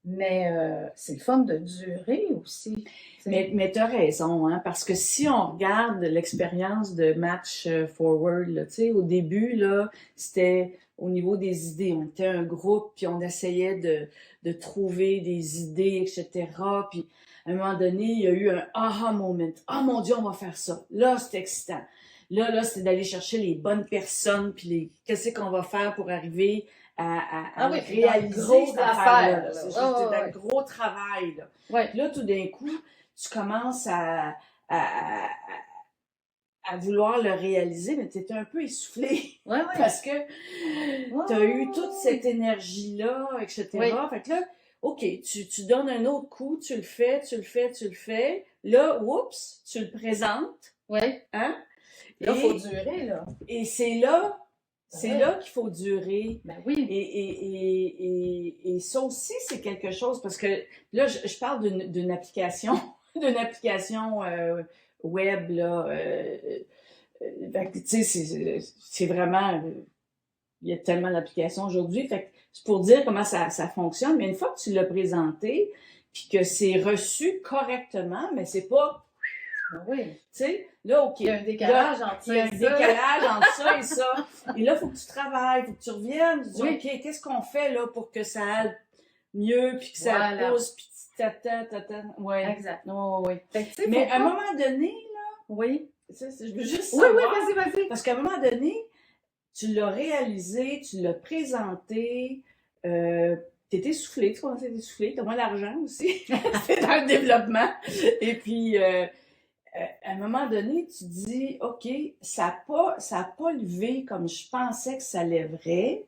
[SPEAKER 2] mais c'est le fun de durer aussi.
[SPEAKER 1] Mais tu as raison, hein, parce que si on regarde l'expérience de Match Forward, là, au début, là, c'était au niveau des idées. On était un groupe, puis on essayait de trouver des idées, etc. Puis à un moment donné, il y a eu un aha moment. Ah mon Dieu, on va faire ça. Là, c'est excitant. Là, c'est d'aller chercher les bonnes personnes, puis qu'est-ce qu'on va faire pour arriver à réaliser cette affaire-là. C'est dans le gros travail. Là.
[SPEAKER 2] Ouais.
[SPEAKER 1] Puis là, tout d'un coup, tu commences à vouloir le réaliser, mais tu es un peu essoufflé.
[SPEAKER 2] Ouais.
[SPEAKER 1] Parce que tu as eu toute cette énergie-là, etc.
[SPEAKER 2] Ouais.
[SPEAKER 1] Fait que là, OK, tu donnes un autre coup, tu le fais. Là, oups, tu le présentes.
[SPEAKER 2] Oui.
[SPEAKER 1] Hein?
[SPEAKER 2] Là, il faut durer, là.
[SPEAKER 1] Et c'est là qu'il faut durer.
[SPEAKER 2] Ben oui.
[SPEAKER 1] Et ça aussi, c'est quelque chose, parce que là, je parle d'une application, web, là. Tu sais, c'est vraiment... il y a tellement d'applications aujourd'hui. Fait que c'est pour dire comment ça fonctionne. Mais une fois que tu l'as présenté, puis que c'est reçu correctement, mais c'est pas...
[SPEAKER 2] Oui.
[SPEAKER 1] Tu sais, là, OK.
[SPEAKER 2] Il y a un décalage entre ça.
[SPEAKER 1] Il y a un décalage entre ça et ça. Et là, il faut que tu travailles, il faut que tu reviennes. Tu dis,
[SPEAKER 2] Oui.
[SPEAKER 1] OK, qu'est-ce qu'on fait là pour que ça aille mieux, puis que ça
[SPEAKER 2] Voilà.
[SPEAKER 1] pousse, puis t'attends. Ouais.
[SPEAKER 2] Exact.
[SPEAKER 1] Oh, oui.
[SPEAKER 2] Fait que, tu sais,
[SPEAKER 1] Mais
[SPEAKER 2] faut
[SPEAKER 1] à un
[SPEAKER 2] pas-
[SPEAKER 1] moment donné,
[SPEAKER 2] Oui.
[SPEAKER 1] je veux juste
[SPEAKER 2] Oui, oui,
[SPEAKER 1] savoir,
[SPEAKER 2] vas-y.
[SPEAKER 1] parce qu'à un moment donné, tu l'as réalisé, tu l'as présenté, t'es essoufflé, tu commences à être essoufflé, t'as moins d'argent aussi, c'est dans le développement. Et puis, à un moment donné, tu dis, OK, ça a pas levé comme je pensais que ça lèverait.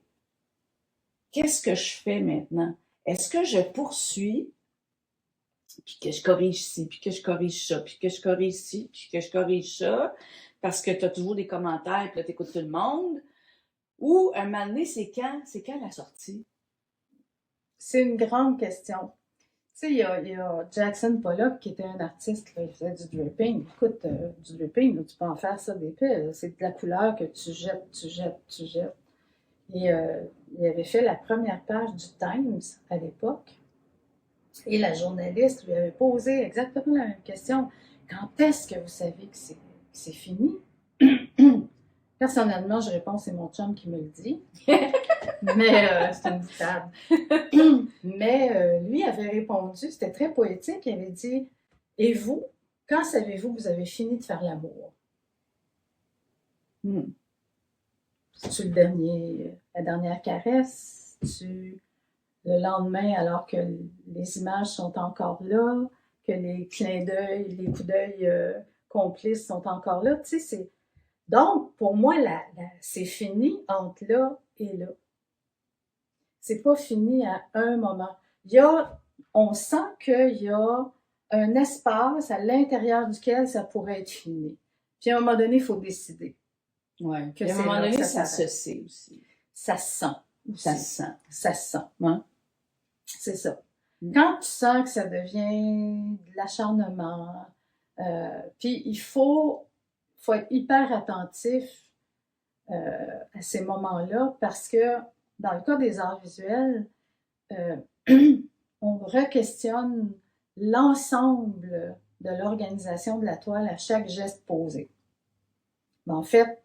[SPEAKER 1] Qu'est-ce que je fais maintenant? Est-ce que je poursuis, puis que je corrige ci, puis que je corrige ça, puis que je corrige ci, puis que je corrige ça, parce que tu as toujours des commentaires, puis là, tu écoutes tout le monde? Ou, à un moment donné, c'est quand la sortie?
[SPEAKER 2] C'est une grande question. Tu sais, il y a Jackson Pollock qui était un artiste, là, il faisait du dripping. Écoute, du dripping, là, tu peux en faire ça d'épais, là. C'est de la couleur que tu jettes. Et il avait fait la première page du Times à l'époque. Et la journaliste lui avait posé exactement la même question. Quand est-ce que vous savez que c'est fini? Personnellement, je réponds, c'est mon chum qui me le dit. Mais c'est une boutade. Mais lui avait répondu, c'était très poétique, il avait dit, et vous, quand savez-vous que vous avez fini de faire l'amour? C'est-tu la dernière caresse? Le lendemain, alors que les images sont encore là, que les clins d'œil, les coups d'œil complices sont encore là? Tu sais, donc, pour moi, c'est fini entre là et là. C'est pas fini à un moment. On sent qu'il y a un espace à l'intérieur duquel ça pourrait être fini. Puis à un moment donné, il faut décider.
[SPEAKER 1] Ouais.
[SPEAKER 2] Que
[SPEAKER 1] à un
[SPEAKER 2] c'est
[SPEAKER 1] moment
[SPEAKER 2] là
[SPEAKER 1] donné,
[SPEAKER 2] que
[SPEAKER 1] ça
[SPEAKER 2] ça
[SPEAKER 1] se sait aussi.
[SPEAKER 2] Ça se sent.
[SPEAKER 1] Ça se sent.
[SPEAKER 2] Ça se sent.
[SPEAKER 1] Hein?
[SPEAKER 2] C'est ça. Quand tu sens que ça devient de l'acharnement, puis il faut être hyper attentif à ces moments-là parce que dans le cas des arts visuels, on re-questionne l'ensemble de l'organisation de la toile à chaque geste posé. Mais en fait,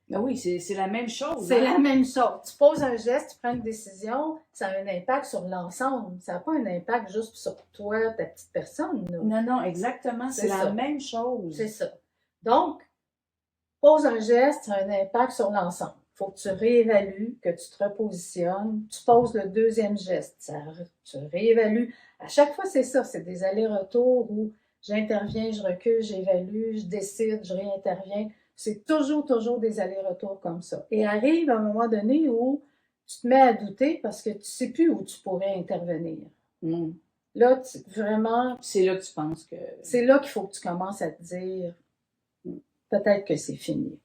[SPEAKER 1] ben oui, c'est la même chose.
[SPEAKER 2] c'est
[SPEAKER 1] hein?
[SPEAKER 2] la même chose. Tu poses un geste, tu prends une décision, ça a un impact sur l'ensemble. Ça n'a pas un impact juste sur toi, ta petite personne. Là.
[SPEAKER 1] Non, exactement. C'est la même chose.
[SPEAKER 2] C'est ça. Donc, pose un geste, ça a un impact sur l'ensemble. Il faut que tu réévalues, que tu te repositionnes. Tu poses le deuxième geste. Tu réévalues. À chaque fois, c'est ça. C'est des allers-retours où j'interviens, je recule, j'évalue, je décide, je réinterviens. C'est toujours des allers-retours comme ça. Et arrive un moment donné où tu te mets à douter parce que tu ne sais plus où tu pourrais intervenir. Là, vraiment...
[SPEAKER 1] C'est là que tu penses que...
[SPEAKER 2] C'est là qu'il faut que tu commences à te dire peut-être que c'est fini.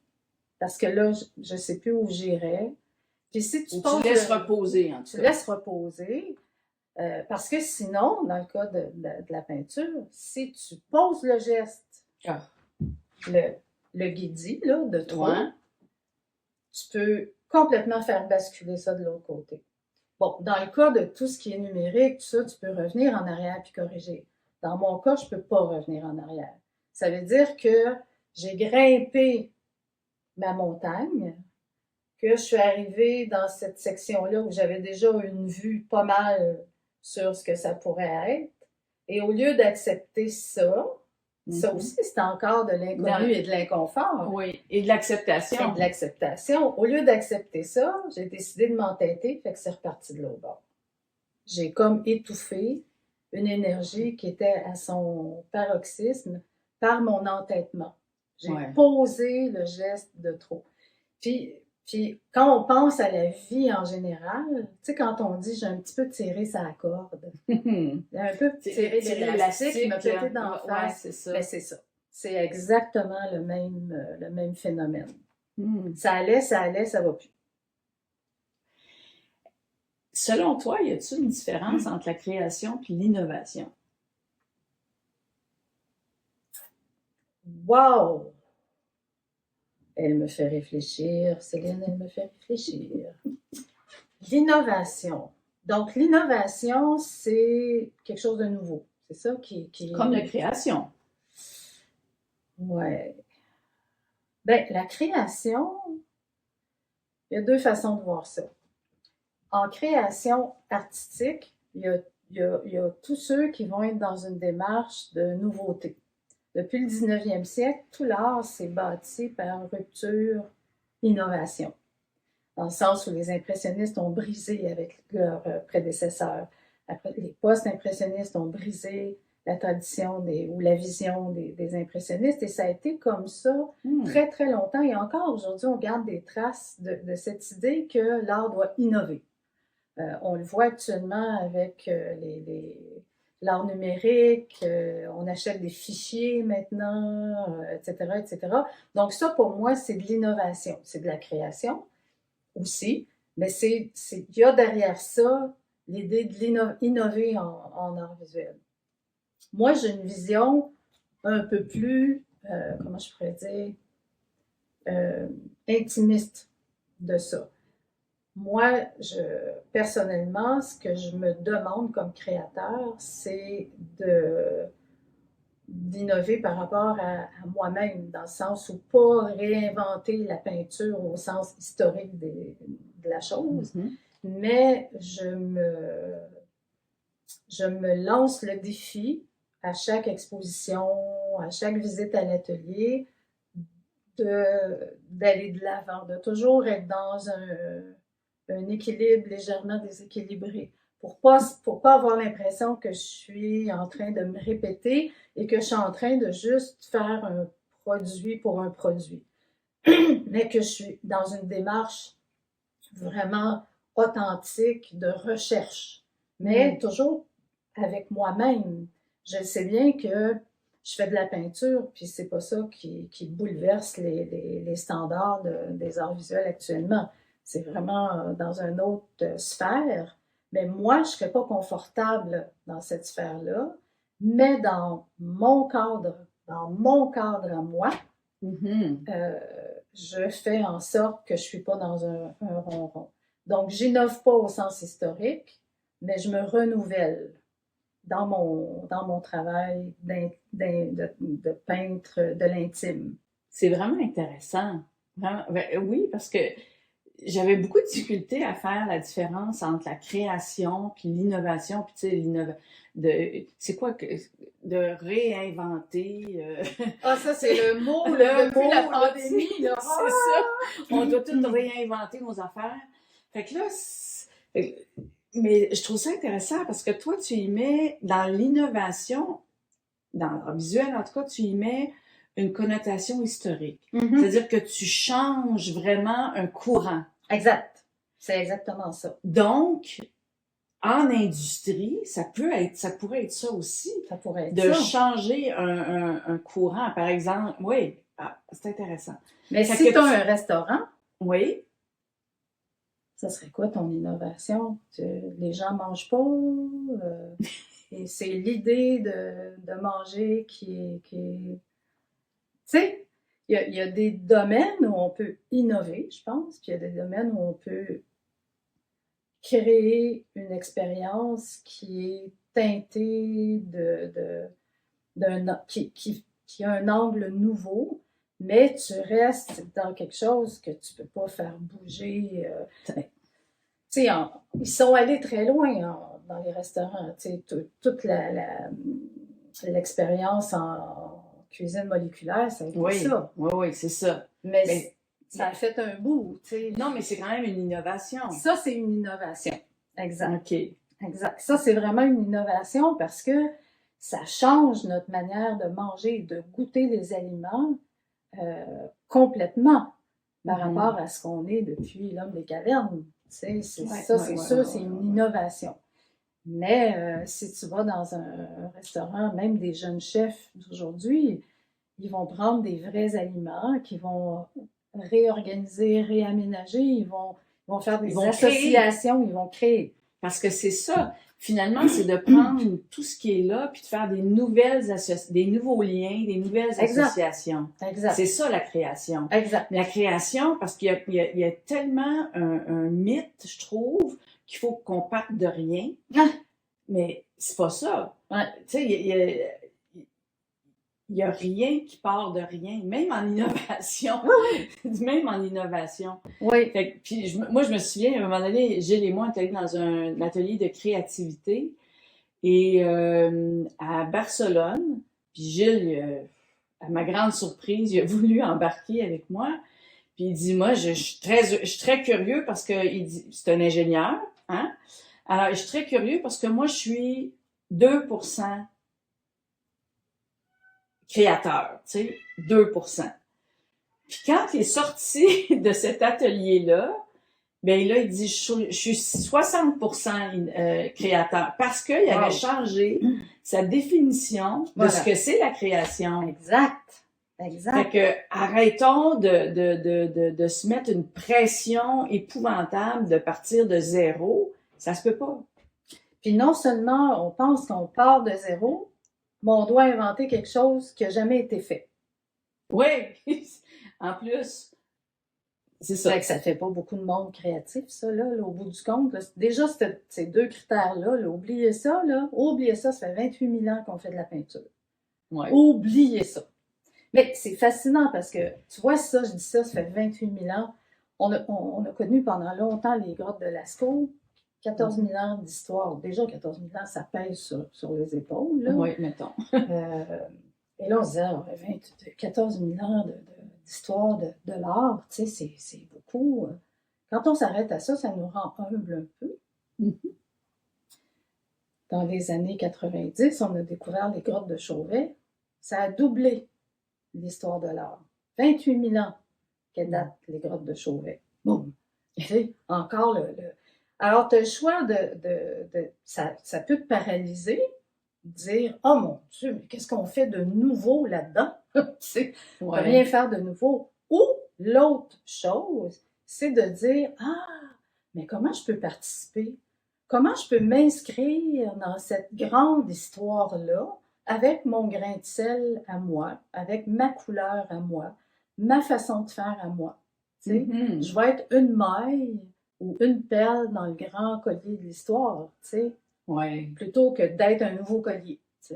[SPEAKER 2] Parce que là, je ne sais plus où j'irai. Puis si tu
[SPEAKER 1] laisses reposer, en tout cas.
[SPEAKER 2] Tu laisses reposer. Parce que sinon, dans le cas de la peinture, si tu poses le geste, le guidi, là, de toi, tu peux complètement faire basculer ça de l'autre côté. Bon, dans le cas de tout ce qui est numérique, tout ça, tu peux revenir en arrière puis corriger. Dans mon cas, je ne peux pas revenir en arrière. Ça veut dire que j'ai grimpé ma montagne, que je suis arrivée dans cette section-là où j'avais déjà une vue pas mal sur ce que ça pourrait être. Et au lieu d'accepter ça, ça aussi, c'est encore de l'inconnu et de l'inconfort.
[SPEAKER 1] Oui, et de l'acceptation.
[SPEAKER 2] Et de l'acceptation. Au lieu d'accepter ça, j'ai décidé de m'entêter, fait que c'est reparti de l'autre bord. J'ai comme étouffé une énergie qui était à son paroxysme par mon entêtement. J'ai posé le geste de trop. Puis, quand on pense à la vie en général, tu sais, quand on dit « j'ai un petit peu tiré sa corde », un peu tiré l'élastique, m'a pété d'en face.
[SPEAKER 1] C'est ça.
[SPEAKER 2] Ben, c'est ça. C'est exactement le même phénomène. Ça allait, ça va plus.
[SPEAKER 1] Selon toi, y a-t-il une différence entre la création et l'innovation?
[SPEAKER 2] Wow! Elle me fait réfléchir. Céline, elle me fait réfléchir. L'innovation. Donc, l'innovation, c'est quelque chose de nouveau. C'est ça qui...
[SPEAKER 1] Comme la création.
[SPEAKER 2] Ouais. Ben, la création, il y a deux façons de voir ça. en création artistique, il y a tous ceux qui vont être dans une démarche de nouveauté. Depuis le 19e siècle, tout l'art s'est bâti par rupture, innovation, dans le sens où les impressionnistes ont brisé avec leurs prédécesseurs. Après, les post-impressionnistes ont brisé la tradition ou la vision des impressionnistes, et ça a été comme ça très, très longtemps. Et encore aujourd'hui, on garde des traces de cette idée que l'art doit innover. On le voit actuellement avec l'art numérique, on achète des fichiers maintenant, etc., etc. Donc ça, pour moi, c'est de l'innovation. C'est de la création aussi, mais il y a derrière ça l'idée d'innover en art visuel. Moi, j'ai une vision un peu plus, comment je pourrais dire, intimiste de ça. Moi, personnellement, ce que je me demande comme créateur, c'est d'innover par rapport à moi-même, dans le sens où pas réinventer la peinture au sens historique de la chose, mais je me lance le défi à chaque exposition, à chaque visite à l'atelier, d'aller de l'avant, de toujours être dans un équilibre légèrement déséquilibré, pour pas avoir l'impression que je suis en train de me répéter et que je suis en train de juste faire un produit pour un produit, mais que je suis dans une démarche vraiment authentique de recherche, mais toujours avec moi-même. Je sais bien que je fais de la peinture, puis c'est pas ça qui bouleverse les standards des arts visuels actuellement. C'est vraiment dans une autre sphère. Mais moi, je ne serais pas confortable dans cette sphère-là, mais dans mon cadre à moi, je fais en sorte que je ne suis pas dans un ronron. Donc, j'innove pas au sens historique, mais je me renouvelle dans mon travail de peintre de l'intime.
[SPEAKER 1] C'est vraiment intéressant. Vraiment, oui, parce que j'avais beaucoup de difficultés à faire la différence entre la création puis l'innovation, puis tu sais, c'est quoi de réinventer.
[SPEAKER 2] Ah, ça, c'est le mot, depuis la pandémie, là.
[SPEAKER 1] C'est ça. On doit tout réinventer nos affaires. Fait que là, mais je trouve ça intéressant parce que toi, tu y mets dans l'innovation, dans l'art visuel, en tout cas, tu y mets une connotation historique. C'est-à-dire que tu changes vraiment un courant.
[SPEAKER 2] Exact. C'est exactement ça.
[SPEAKER 1] Donc, en industrie, ça pourrait être ça aussi.
[SPEAKER 2] Ça pourrait être
[SPEAKER 1] de
[SPEAKER 2] ça.
[SPEAKER 1] changer un courant, par exemple. Oui, c'est intéressant.
[SPEAKER 2] Mais si tu as un restaurant,
[SPEAKER 1] oui,
[SPEAKER 2] ça serait quoi ton innovation? Les gens mangent pas, et c'est l'idée de manger qui est... Tu sais, il y a des domaines où on peut innover, je pense, puis il y a des domaines où on peut créer une expérience qui est teintée qui a un angle nouveau, mais tu restes dans quelque chose que tu peux pas faire bouger. Tu sais, ils sont allés très loin dans les restaurants. Tu sais, toute l'expérience en cuisine moléculaire, ça a été ça.
[SPEAKER 1] Oui, c'est ça.
[SPEAKER 2] Mais ça a fait un bout, tu sais.
[SPEAKER 1] Non, mais c'est quand même une innovation.
[SPEAKER 2] Ça, c'est une innovation. Exact.
[SPEAKER 1] OK.
[SPEAKER 2] Exact. Ça, c'est vraiment une innovation parce que ça change notre manière de manger, de goûter les aliments complètement par rapport à ce qu'on est depuis l'homme des cavernes. Tu sais, c'est une innovation. Mais si tu vas dans un restaurant, même des jeunes chefs d'aujourd'hui, ils vont prendre des vrais aliments qui vont réorganiser, réaménager, ils vont faire des associations, ils vont créer.
[SPEAKER 1] Parce que c'est ça, finalement, c'est de prendre tout ce qui est là, puis de faire des nouveaux liens, des nouvelles associations.
[SPEAKER 2] Exact.
[SPEAKER 1] C'est ça, la création.
[SPEAKER 2] Exact.
[SPEAKER 1] La création, parce qu'il y a tellement un mythe, je trouve, qu'il faut qu'on parte de rien. Mais c'est pas ça.
[SPEAKER 2] Ouais.
[SPEAKER 1] Tu sais, il n'y a rien qui part de rien, même en innovation. Même en innovation.
[SPEAKER 2] Oui.
[SPEAKER 1] Fait que, puis moi, je me souviens, à un moment donné, Gilles et moi, on est allés dans un atelier de créativité et à Barcelone. Puis Gilles, à ma grande surprise, il a voulu embarquer avec moi. Puis il dit, moi, je suis très curieux parce que il dit, c'est un ingénieur, hein? Alors, je suis très curieux parce que moi, je suis 2% créateur, tu sais, 2%. Puis quand il est sorti de cet atelier-là, ben là, il dit, je suis 60% créateur parce qu'il avait changé sa définition de ce que c'est la création.
[SPEAKER 2] Exact. Exact.
[SPEAKER 1] Fait que arrêtons de se mettre une pression épouvantable de partir de zéro. Ça se peut pas.
[SPEAKER 2] Puis non seulement on pense qu'on part de zéro, mais on doit inventer quelque chose qui n'a jamais été fait.
[SPEAKER 1] Oui, en plus, c'est ça.
[SPEAKER 2] Fait que ça fait pas beaucoup de monde créatif, ça, là, au bout du compte. Là. Déjà, ces deux critères-là, là, oubliez ça, ça fait 28 000 ans qu'on fait de la peinture.
[SPEAKER 1] Ouais.
[SPEAKER 2] Oubliez ça. Mais c'est fascinant parce que, tu vois ça, je dis ça fait 28 000 ans. On a connu pendant longtemps les grottes de Lascaux, 14 000 ans d'histoire. Déjà, 14 000 ans, ça pèse sur les épaules. Là.
[SPEAKER 1] Oui, mettons.
[SPEAKER 2] Et là, on se disait, 14 000 ans d'histoire de l'art, tu sais, c'est beaucoup. Quand on s'arrête à ça, ça nous rend humble un peu.
[SPEAKER 1] Mm-hmm.
[SPEAKER 2] Dans les années 90, on a découvert les grottes de Chauvet. Ça a doublé l'histoire de l'art. 28 000 ans qu'elles datent, les grottes de Chauvet. Boum! Tu sais, encore Alors, tu as le choix ça peut te paralyser, dire « Oh mon Dieu, mais qu'est-ce qu'on fait de nouveau là-dedans? » Tu sais, on peut rien faire de nouveau. Ou l'autre chose, c'est de dire « Ah, mais comment je peux participer? Comment je peux m'inscrire dans cette grande histoire-là avec mon grain de sel à moi, avec ma couleur à moi, ma façon de faire à moi? » Tu sais, je vais être une maille ou une perle dans le grand collier de l'histoire, tu sais.
[SPEAKER 1] Ouais.
[SPEAKER 2] Plutôt que d'être un nouveau collier, tu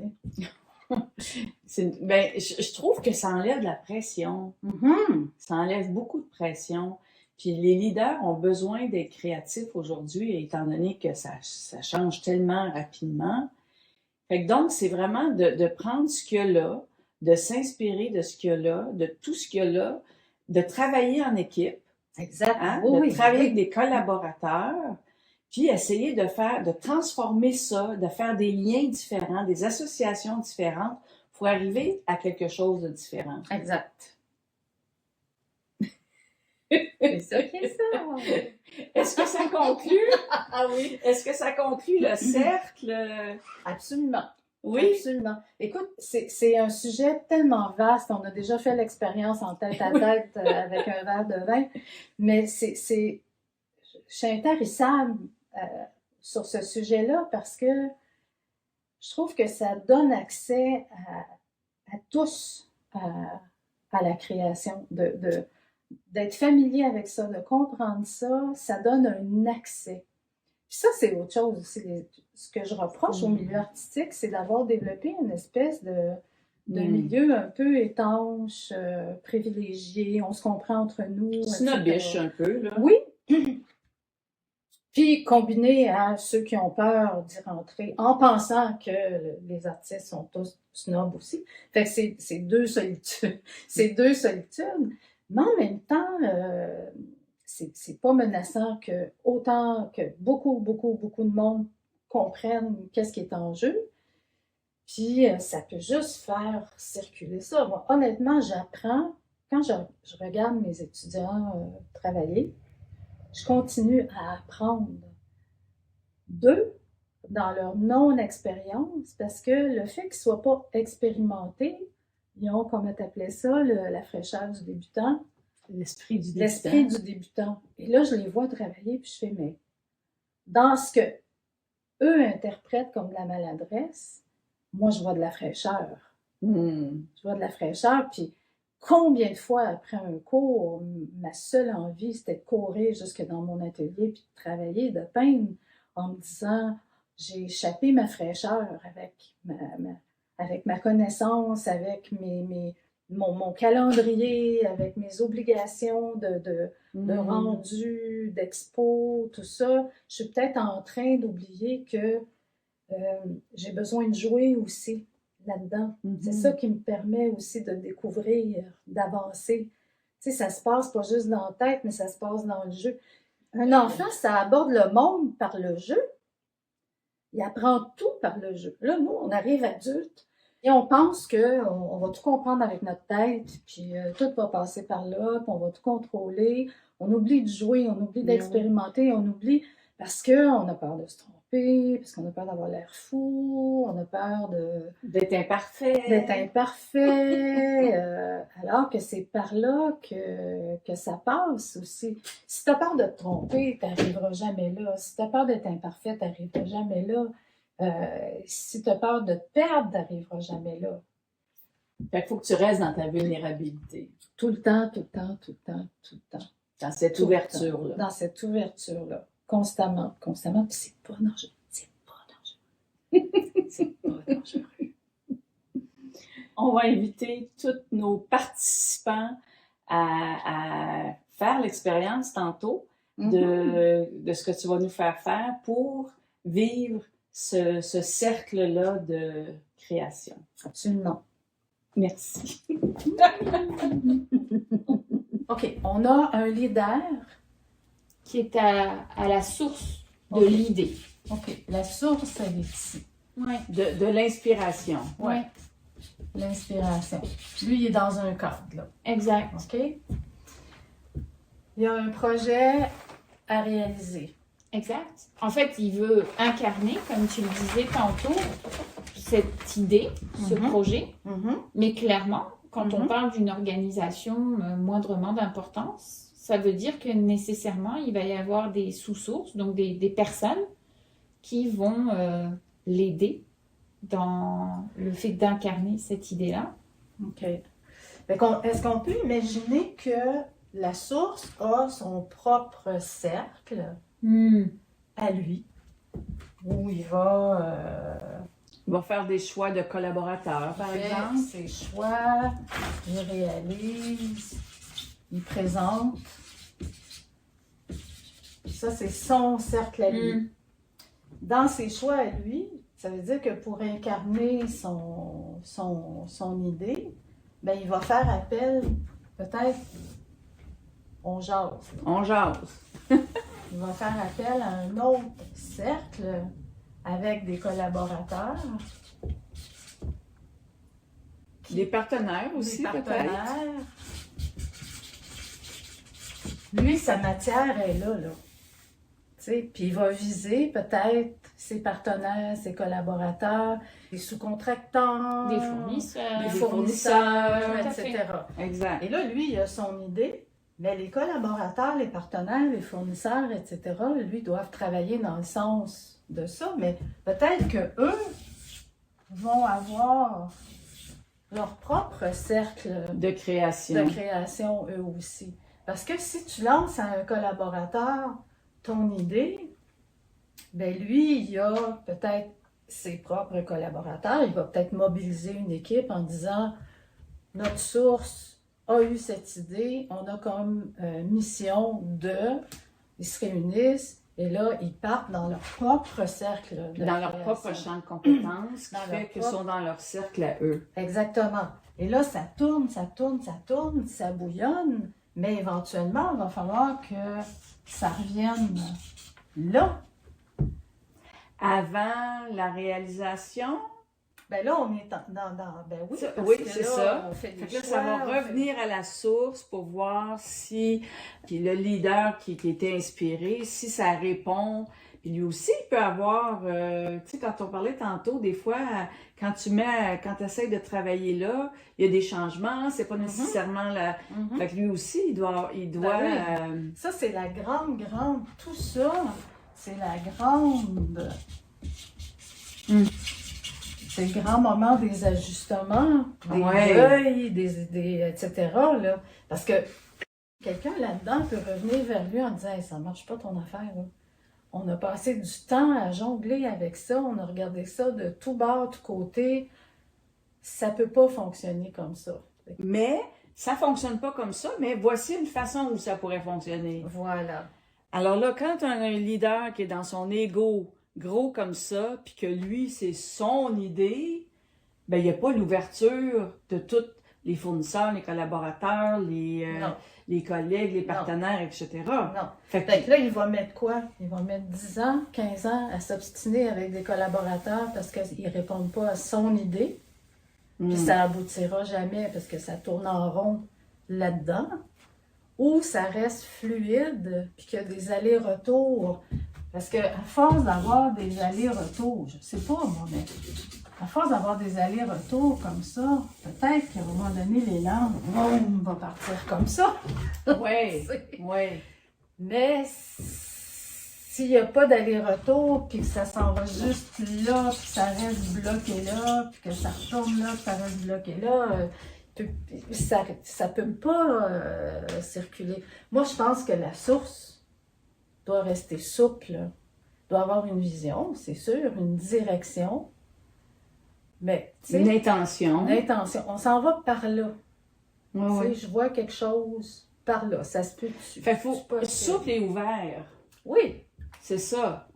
[SPEAKER 2] sais.
[SPEAKER 1] Ben, je trouve que ça enlève de la pression.
[SPEAKER 2] Mm-hmm.
[SPEAKER 1] Ça enlève beaucoup de pression. Puis les leaders ont besoin d'être créatifs aujourd'hui, étant donné que ça change tellement rapidement. Fait que donc, c'est vraiment de prendre ce qu'il y a là, de s'inspirer de ce qu'il y a là, de tout ce qu'il y a là, de travailler en équipe.
[SPEAKER 2] Exact.
[SPEAKER 1] Hein? De travailler avec des collaborateurs, puis essayer de transformer ça, de faire des liens différents, des associations différentes pour arriver à quelque chose de différent.
[SPEAKER 2] Exact. C'est ça qui est ça.
[SPEAKER 1] Est-ce que ça conclut?
[SPEAKER 2] Ah oui.
[SPEAKER 1] Est-ce que ça conclut le cercle?
[SPEAKER 2] Absolument.
[SPEAKER 1] Oui.
[SPEAKER 2] Absolument. Écoute, c'est un sujet tellement vaste. On a déjà fait l'expérience en tête à tête avec un verre de vin. Mais je suis intarissable sur ce sujet-là parce que je trouve que ça donne accès à tous à la création, d'être familier avec ça, de comprendre ça, ça donne un accès. Puis ça, c'est autre chose aussi. Ce que je reproche au milieu artistique, c'est d'avoir développé une espèce de milieu un peu étanche, privilégié, on se comprend entre nous.
[SPEAKER 1] Snobbish un peu, là.
[SPEAKER 2] Oui. Puis combiné à ceux qui ont peur d'y rentrer, en pensant que les artistes sont tous snobs aussi. Fait que c'est deux solitudes. C'est deux solitudes. Mais en même temps, c'est pas menaçant que autant que beaucoup de monde comprennent qu'est-ce qui est en jeu. Puis ça peut juste faire circuler ça. Moi, honnêtement, j'apprends, quand je regarde mes étudiants travailler, je continue à apprendre d'eux dans leur non-expérience parce que le fait qu'ils ne soient pas expérimentés, ils ont, comme tu appelais ça, la fraîcheur du débutant.
[SPEAKER 1] L'esprit du débutant.
[SPEAKER 2] L'esprit du débutant. Et là, je les vois travailler, puis je fais, mais dans ce que eux interprètent comme de la maladresse, moi, je vois de la fraîcheur. Je vois de la fraîcheur, puis combien de fois, après un cours, ma seule envie, c'était de courir jusque dans mon atelier, puis de travailler, de peindre, en me disant, j'ai échappé ma fraîcheur avec avec ma connaissance, avec mon calendrier, avec mes obligations de rendu, d'expo, tout ça, je suis peut-être en train d'oublier que j'ai besoin de jouer aussi là-dedans. C'est ça qui me permet aussi de découvrir, d'avancer. Tu sais, ça se passe pas juste dans la tête, mais ça se passe dans le jeu. Un enfant, ça aborde le monde par le jeu. Il apprend tout par le jeu. Là, nous, on arrive adultes et on pense qu'on va tout comprendre avec notre tête, puis tout va passer par là, puis on va tout contrôler. On oublie de jouer, on oublie d'expérimenter, on oublie parce qu'on a peur de se tromper, parce qu'on a peur d'avoir l'air fou, on a peur
[SPEAKER 1] d'être imparfait.
[SPEAKER 2] Alors que c'est par là que ça passe aussi. Si tu as peur de te tromper, tu n'arriveras jamais là. Si tu as peur d'être imparfait, tu n'arriveras jamais là. Si tu as peur de te perdre, tu n'arriveras jamais là.
[SPEAKER 1] Fait qu'il faut que tu restes dans ta vulnérabilité.
[SPEAKER 2] Tout le temps, tout le temps, tout le temps, tout le temps.
[SPEAKER 1] Dans cette ouverture-là.
[SPEAKER 2] Dans cette ouverture-là. Constamment, constamment. Puis c'est pas dangereux. C'est pas dangereux. C'est pas dangereux.
[SPEAKER 1] On va inviter tous nos participants à faire l'expérience tantôt de ce que tu vas nous faire faire pour vivre ce cercle-là de création.
[SPEAKER 2] Absolument.
[SPEAKER 1] Merci.
[SPEAKER 2] OK, on a un leader
[SPEAKER 3] qui est à la source de l'idée.
[SPEAKER 2] OK, la source, elle est ici.
[SPEAKER 3] Oui.
[SPEAKER 1] De l'inspiration.
[SPEAKER 2] Oui. L'inspiration. Lui, il est dans un cadre, là.
[SPEAKER 3] Exact.
[SPEAKER 2] OK? Il y a un projet à réaliser.
[SPEAKER 3] Exact. En fait, il veut incarner, comme tu le disais tantôt, cette idée, ce projet. Mais clairement, quand on parle d'une organisation moindrement d'importance, ça veut dire que nécessairement, il va y avoir des sous-sources, donc des personnes qui vont l'aider dans le fait d'incarner cette idée-là.
[SPEAKER 2] OK. Est-ce qu'on peut imaginer que la source a son propre cercle à lui, où il va
[SPEAKER 1] faire des choix de collaborateurs, par exemple.
[SPEAKER 2] Ses choix, il réalise, il présente. Ça, c'est son cercle à lui. Dans ses choix à lui, ça veut dire que pour incarner son idée, ben, il va faire appel, peut-être, on jase. Il va faire appel à un autre cercle avec des collaborateurs.
[SPEAKER 1] Des partenaires aussi, peut-être.
[SPEAKER 2] Lui, sa matière est là. Puis il va viser peut-être ses partenaires, ses collaborateurs, des sous-contractants,
[SPEAKER 3] des fournisseurs,
[SPEAKER 2] etc.
[SPEAKER 1] Exact.
[SPEAKER 2] Et là, lui, il a son idée, mais les collaborateurs, les partenaires, les fournisseurs, etc., lui, doivent travailler dans le sens de ça, mais peut-être qu'eux vont avoir leur propre cercle
[SPEAKER 1] de création,
[SPEAKER 2] eux aussi. Parce que si tu lances à un collaborateur ton idée, ben lui, il a peut-être ses propres collaborateurs, il va peut-être mobiliser une équipe en disant « Notre source a eu cette idée, on a comme mission de… » Ils se réunissent et là, ils partent dans leur propre cercle.
[SPEAKER 1] Dans leur propre champ de compétences, qui fait qu'ils sont dans leur cercle à eux.
[SPEAKER 2] Exactement. Et là, ça tourne, ça bouillonne, mais éventuellement, il va falloir que ça revienne là.
[SPEAKER 1] Avant la réalisation?
[SPEAKER 2] Ben là, on est ben oui,
[SPEAKER 1] oui, c'est ça.
[SPEAKER 2] On fait des
[SPEAKER 1] choix, ça va revenir à la source pour voir si le leader qui était inspiré, si ça répond. Puis lui aussi, il peut avoir, tu sais, quand on parlait tantôt, des fois, quand tu essaies de travailler là, il y a des changements, c'est pas nécessairement la... Fait que lui aussi, il doit...
[SPEAKER 2] Ben oui. Ça, c'est la grande, tout ça, c'est la grande... C'est le grand moment des ajustements, des deuils, des etc. Là. Parce que quelqu'un là-dedans peut revenir vers lui en disant hey, « ça marche pas ton affaire. Là. On a passé du temps à jongler avec ça, on a regardé ça de tout bord, de tout côté. ça peut pas fonctionner comme ça.
[SPEAKER 1] Mais ça fonctionne pas comme ça, mais voici une façon où ça pourrait fonctionner.
[SPEAKER 2] Voilà.
[SPEAKER 1] Alors là, quand on a un leader qui est dans son ego gros comme ça, puis que lui, c'est son idée, ben il n'y a pas l'ouverture de tous les fournisseurs, les collaborateurs,
[SPEAKER 2] Non.
[SPEAKER 1] les collègues, les partenaires, etc.
[SPEAKER 2] Non.
[SPEAKER 1] Fait que,
[SPEAKER 2] Fait que là, il va mettre quoi? Il va mettre 10 ans, 15 ans à s'obstiner avec des collaborateurs parce qu'ils répondent pas à son idée. Puis ça aboutira jamais parce que ça tourne en rond là-dedans. Ou ça reste fluide, puis qu'il y a des allers-retours. Parce qu'à force d'avoir des allers-retours, je sais pas moi, mais à force d'avoir des allers-retours comme ça, peut-être qu'à un moment donné, l'élan, va partir comme ça.
[SPEAKER 1] oui, oui.
[SPEAKER 2] Mais s'il n'y a pas d'aller-retour, puis que ça s'en va juste là, puis que ça reste bloqué là, puis que ça retourne là, puis que ça reste bloqué là, ça peut pas circuler. Moi, je pense que la source doit rester souple, doit avoir une vision, c'est sûr, une direction, mais tu sais,
[SPEAKER 1] Une intention.
[SPEAKER 2] une intention. On s'en va par là.
[SPEAKER 1] Ouais,
[SPEAKER 2] Tu sais,
[SPEAKER 1] ouais.
[SPEAKER 2] je vois quelque chose par là, ça se peut dessus.
[SPEAKER 1] Fait qu'il faut souple et ouvert.
[SPEAKER 2] Oui,
[SPEAKER 1] C'est ça.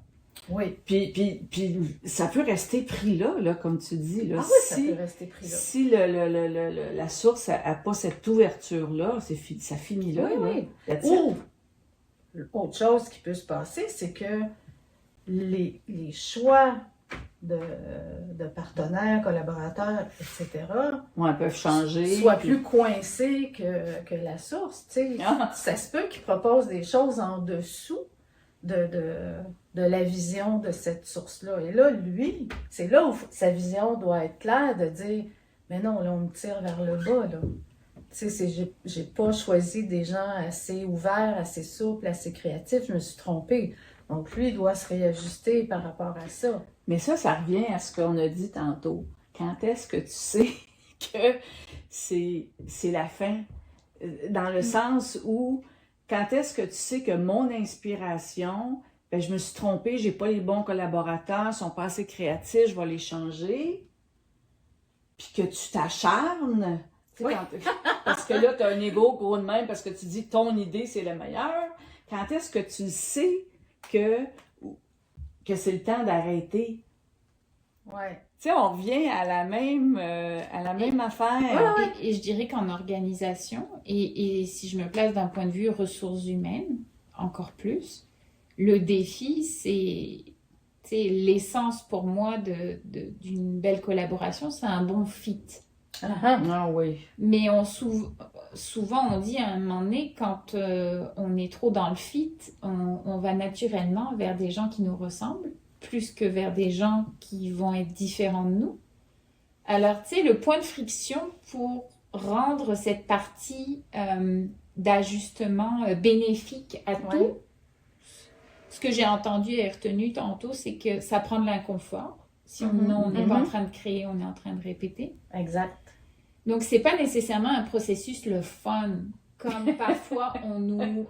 [SPEAKER 2] oui.
[SPEAKER 1] Puis ça peut rester pris là, comme tu dis. Là.
[SPEAKER 2] Ah oui, ça peut rester pris là.
[SPEAKER 1] Si la source n'a pas cette ouverture-là, ça finit là.
[SPEAKER 2] Oui,
[SPEAKER 1] là.
[SPEAKER 2] oui. Ou, autre chose qui peut se passer, c'est que les choix de partenaires, collaborateurs, etc.,
[SPEAKER 1] Ouais, peuvent changer.
[SPEAKER 2] soient plus coincés que la source. Tu sais.
[SPEAKER 1] Ah.
[SPEAKER 2] Ça se peut qu'ils proposent des choses en dessous de la vision de cette source-là. Et là, lui, c'est là où sa vision doit être claire de dire, mais non, là, on me tire vers le bas, là. Tu sais, j'ai pas choisi des gens assez ouverts, assez souples, assez créatifs, je me suis trompée. Donc, lui, il doit se réajuster par rapport à ça.
[SPEAKER 1] Mais ça revient à ce qu'on a dit tantôt. Quand est-ce que tu sais que c'est la fin? Dans le sens où, quand est-ce que tu sais que mon inspiration, ben, je me suis trompée, j'ai pas les bons collaborateurs, ils sont pas assez créatifs, je vais les changer. Puis que tu t'acharnes. Tu sais,
[SPEAKER 2] Oui.
[SPEAKER 1] parce que là, tu as un ego gros de même parce que tu dis ton idée, c'est le meilleur. Quand est-ce que tu sais que c'est le temps d'arrêter?
[SPEAKER 2] Ouais.
[SPEAKER 1] Tu sais, on revient à la même affaire.
[SPEAKER 3] Et je dirais qu'en organisation, et si je me place d'un point de vue ressources humaines, encore plus, le défi, c'est l'essence pour moi d'une belle collaboration, c'est un bon fit.
[SPEAKER 1] Ah oui.
[SPEAKER 3] Mais souvent, on dit à un moment donné, quand on est trop dans le fit, on va naturellement vers des gens qui nous ressemblent, plus que vers des gens qui vont être différents de nous. Alors, tu sais, le point de friction pour rendre cette partie d'ajustement bénéfique à tout,
[SPEAKER 2] Ouais.
[SPEAKER 3] ce que j'ai entendu et retenu tantôt, c'est que ça prend de l'inconfort. Si on n'est pas en train de créer, on est en train de répéter.
[SPEAKER 2] Exact.
[SPEAKER 3] Donc, c'est pas nécessairement un processus le fun, comme parfois on nous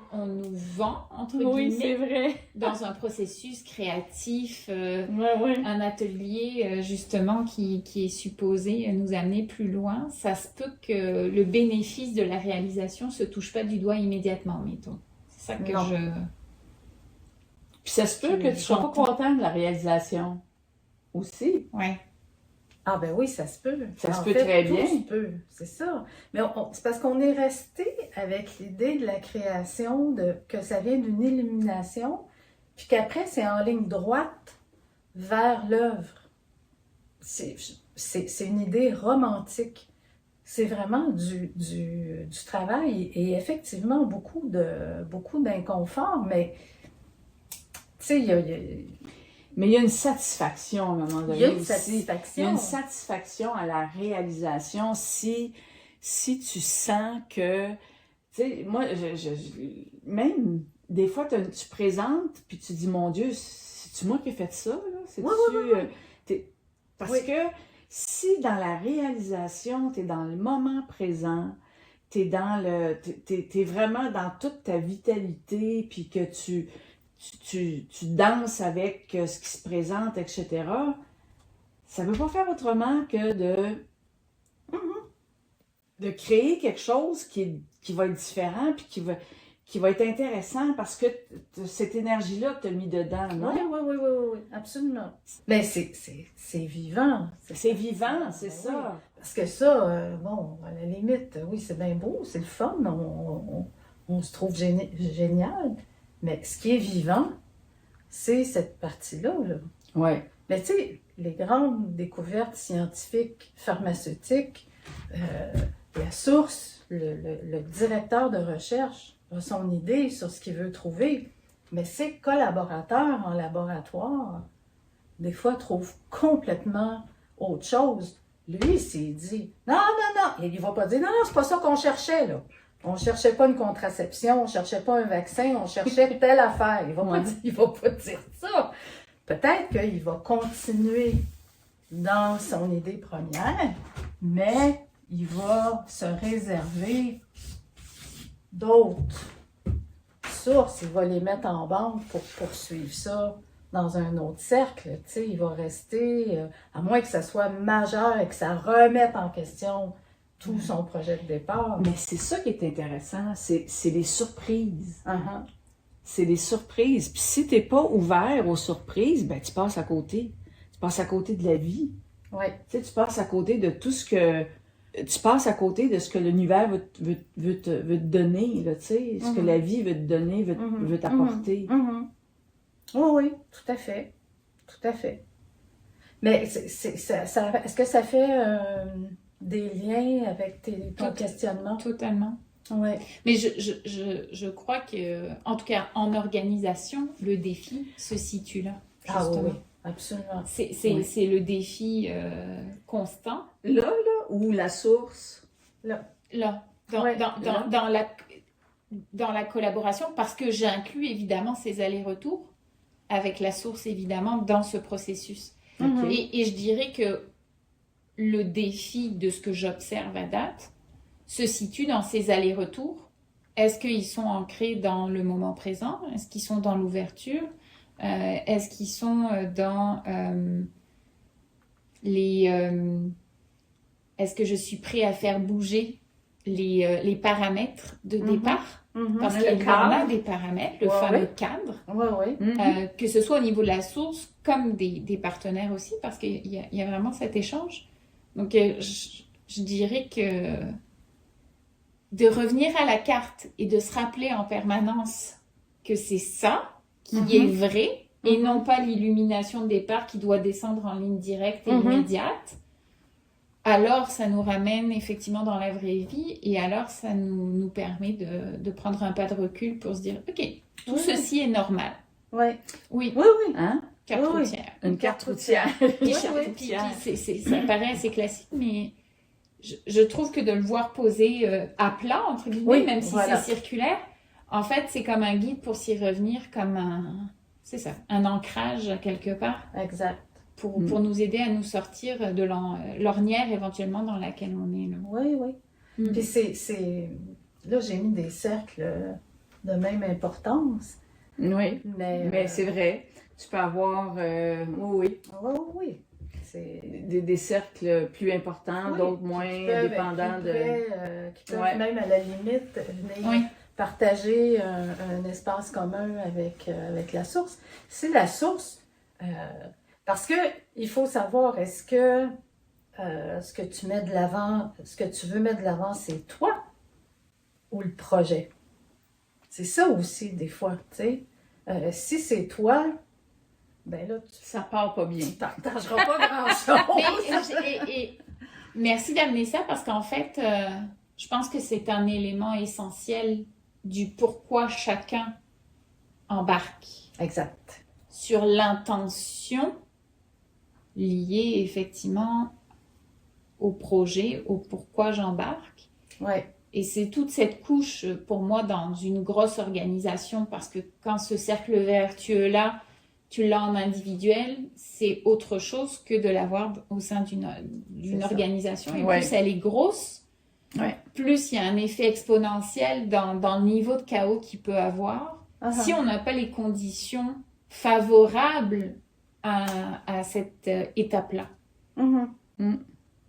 [SPEAKER 3] vend, entre guillemets,
[SPEAKER 1] vrai.
[SPEAKER 3] dans un processus créatif,
[SPEAKER 1] Ouais.
[SPEAKER 3] un atelier justement qui est supposé nous amener plus loin. Ça se peut que le bénéfice de la réalisation se touche pas du doigt immédiatement, mettons. C'est ça que
[SPEAKER 2] Non.
[SPEAKER 1] Puis ça se peut que tu sois pas content de la réalisation aussi.
[SPEAKER 3] Ouais.
[SPEAKER 2] Ah ben oui, ça se peut.
[SPEAKER 1] Ça se
[SPEAKER 2] En
[SPEAKER 1] peut
[SPEAKER 2] fait,
[SPEAKER 1] très
[SPEAKER 2] tout
[SPEAKER 1] bien.
[SPEAKER 2] se peut, c'est ça. Mais c'est parce qu'on est resté avec l'idée de la création, que ça vient d'une illumination, puis qu'après, c'est en ligne droite vers l'œuvre. C'est une idée romantique. C'est vraiment du travail et effectivement beaucoup d'inconfort, mais tu sais,
[SPEAKER 1] Mais il y a une satisfaction à un moment donné.
[SPEAKER 2] il y a une
[SPEAKER 1] aussi.
[SPEAKER 2] satisfaction.
[SPEAKER 1] Il y a une satisfaction à la réalisation si tu sens que, tu sais, moi, même des fois, tu présentes, puis tu dis, mon Dieu, c'est-tu moi qui ai fait ça, là? C'est-tu, parce
[SPEAKER 2] Oui.
[SPEAKER 1] que si dans la réalisation, tu es dans le moment présent, t'es vraiment dans toute ta vitalité, puis que tu danses avec ce qui se présente, etc., ça ne peut pas faire autrement que de créer quelque chose qui va être différent, puis qui va être intéressant parce que cette énergie-là que tu as mis dedans, non?
[SPEAKER 2] Oui, absolument. Mais c'est vivant.
[SPEAKER 1] C'est vivant, c'est ça.
[SPEAKER 2] Oui. Parce que ça, bon, à la limite, oui, c'est bien beau, c'est le fun, on se trouve génial. Mais ce qui est vivant, c'est cette partie-là. Là.
[SPEAKER 1] Ouais.
[SPEAKER 2] Mais tu sais, les grandes découvertes scientifiques, pharmaceutiques, la source, le directeur de recherche a son idée sur ce qu'il veut trouver, mais ses collaborateurs en laboratoire, des fois, trouvent complètement autre chose. Lui, il s'est dit, non, il ne va pas dire, non, c'est pas ça qu'on cherchait, là. On ne cherchait pas une contraception, on ne cherchait pas un vaccin, on cherchait telle affaire. Il ne va pas dire ça. Peut-être qu'il va continuer dans son idée première, mais il va se réserver d'autres sources. Il va les mettre en banque pour poursuivre ça dans un autre cercle. Tu sais, il va rester, à moins que ça soit majeur et que ça remette en question tout son projet de départ.
[SPEAKER 1] Mais c'est ça qui est intéressant, c'est les surprises.
[SPEAKER 2] Uh-huh.
[SPEAKER 1] C'est les surprises. Puis si t'es pas ouvert aux surprises, ben tu passes à côté. Tu passes à côté de la vie.
[SPEAKER 2] Ouais.
[SPEAKER 1] Tu sais, tu passes à côté de tout ce que... Tu passes à côté de ce que l'univers veut te donner, là, tu sais. Ce que la vie veut te donner, veut t'apporter.
[SPEAKER 2] Oui, tout à fait. Tout à fait. Mais est-ce que ça fait des liens avec ton questionnement?
[SPEAKER 3] Totalement.
[SPEAKER 2] Ouais.
[SPEAKER 3] Mais je crois que, en tout cas, en organisation, le défi se situe là, justement.
[SPEAKER 2] Ah oui, absolument.
[SPEAKER 3] C'est le défi constant.
[SPEAKER 1] Là, ou la source?
[SPEAKER 3] Là,
[SPEAKER 2] Ouais,
[SPEAKER 3] dans la collaboration, parce que j'inclus évidemment ces allers-retours avec la source, évidemment, dans ce processus.
[SPEAKER 2] Mhm.
[SPEAKER 3] Et je dirais que le défi de ce que j'observe à date se situe dans ces allers-retours. Est-ce qu'ils sont ancrés dans le moment présent? Est-ce qu'ils sont dans l'ouverture? Est-ce qu'ils sont dans est-ce que je suis prêt à faire bouger les paramètres de départ? Parce qu'il y en a des paramètres, le fameux cadre, que ce soit au niveau de la source comme des partenaires aussi, parce qu'il y a vraiment cet échange. Donc, je dirais que de revenir à la carte et de se rappeler en permanence que c'est ça qui est vrai et non pas l'illumination de départ qui doit descendre en ligne directe et immédiate, alors ça nous ramène effectivement dans la vraie vie et alors ça nous permet de prendre un pas de recul pour se dire « Ok, tout ceci est normal. » Oui.
[SPEAKER 1] Hein?
[SPEAKER 3] Carte routière.
[SPEAKER 1] Une carte routière.
[SPEAKER 3] Puis ça paraît assez classique, mais je trouve que de le voir posé à plat, entre guillemets, même si c'est circulaire, en fait, c'est comme un guide pour s'y revenir, comme un ancrage quelque part.
[SPEAKER 2] Exact.
[SPEAKER 3] Pour nous aider à nous sortir de l'ornière éventuellement dans laquelle on est. Là.
[SPEAKER 2] Oui. Puis là, j'ai mis des cercles de même importance.
[SPEAKER 1] Oui, mais c'est vrai. Tu peux avoir,
[SPEAKER 2] Oui.
[SPEAKER 1] des cercles plus importants, d'autres moins, dépendants
[SPEAKER 2] qui peuvent même à la limite venir partager un espace commun avec la source. C'est la source, parce que il faut savoir, est-ce que ce que tu mets de l'avant, ce que tu veux mettre de l'avant, c'est toi ou le projet? C'est ça aussi, des fois, tu sais. Si c'est toi, ben là,
[SPEAKER 1] ça part pas bien.
[SPEAKER 2] Tu partageras pas grand-chose.
[SPEAKER 3] Et merci d'amener ça parce qu'en fait, je pense que c'est un élément essentiel du pourquoi chacun embarque.
[SPEAKER 2] Exact.
[SPEAKER 3] Sur l'intention liée effectivement au projet, au pourquoi j'embarque.
[SPEAKER 2] Ouais.
[SPEAKER 3] Et c'est toute cette couche pour moi dans une grosse organisation parce que quand ce cercle vertueux-là, tu l'as en individuel, c'est autre chose que de l'avoir au sein d'une organisation. Et plus elle est grosse, plus il y a un effet exponentiel dans le niveau de chaos qu'il peut avoir. Si on n'a pas les conditions favorables à cette étape-là.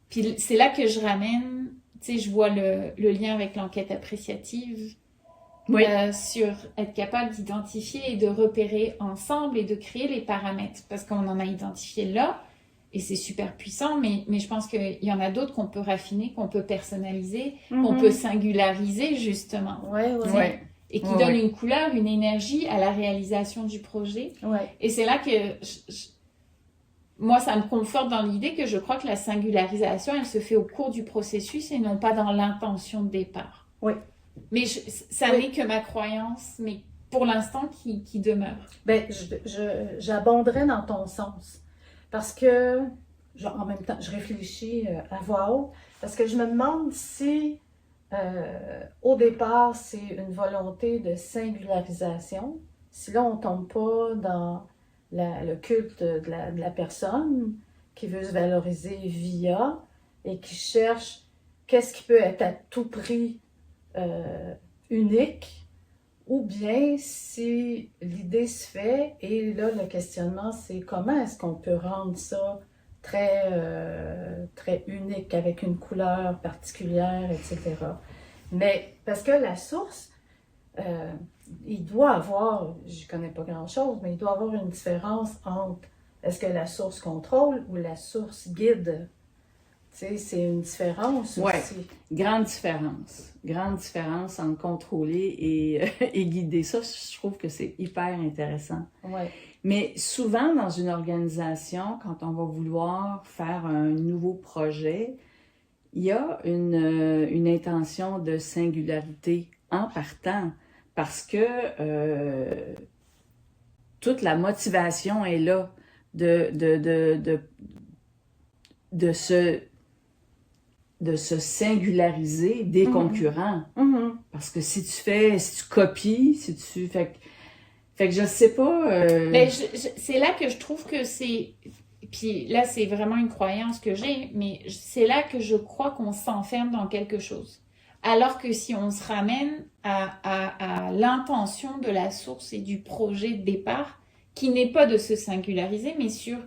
[SPEAKER 3] Puis c'est là que je ramène tu sais, je vois le lien avec l'enquête appréciative.
[SPEAKER 1] Oui.
[SPEAKER 3] Sur être capable d'identifier et de repérer ensemble et de créer les paramètres. Parce qu'on en a identifié là, et c'est super puissant, mais je pense qu'il y en a d'autres qu'on peut raffiner, qu'on peut personnaliser, qu'on peut singulariser, justement.
[SPEAKER 2] Ouais.
[SPEAKER 3] Et qui donne une couleur, une énergie à la réalisation du projet.
[SPEAKER 2] Ouais.
[SPEAKER 3] Et c'est là que moi, ça me conforte dans l'idée que je crois que la singularisation, elle se fait au cours du processus et non pas dans l'intention de départ.
[SPEAKER 2] Oui.
[SPEAKER 3] Mais ça n'est que ma croyance, mais pour l'instant qui demeure.
[SPEAKER 2] Ben, j'abonderais dans ton sens. Parce que, en même temps, je réfléchis à voix haute, parce que je me demande si, au départ, c'est une volonté de singularisation, si là, on ne tombe pas dans le culte de la personne qui veut se valoriser via et qui cherche qu'est-ce qui peut être à tout prix unique, ou bien si l'idée se fait et là le questionnement c'est comment est-ce qu'on peut rendre ça très unique avec une couleur particulière, etc. Mais parce que la source, il doit avoir, je connais pas grand-chose, mais il doit avoir une différence entre est-ce que la source contrôle ou la source guide. Tu sais, c'est une différence aussi.
[SPEAKER 1] Grande différence entre contrôler et guider. Ça, je trouve que c'est hyper intéressant.
[SPEAKER 2] Ouais.
[SPEAKER 1] Mais souvent, dans une organisation, quand on va vouloir faire un nouveau projet, il y a une intention de singularité en partant parce que toute la motivation est là de se singulariser des concurrents. Parce que si tu copies, Fait que je sais pas...
[SPEAKER 3] Mais c'est là que je trouve que c'est... Puis là, c'est vraiment une croyance que j'ai, mais c'est là que je crois qu'on s'enferme dans quelque chose. Alors que si on se ramène à l'intention de la source et du projet de départ, qui n'est pas de se singulariser, mais sur...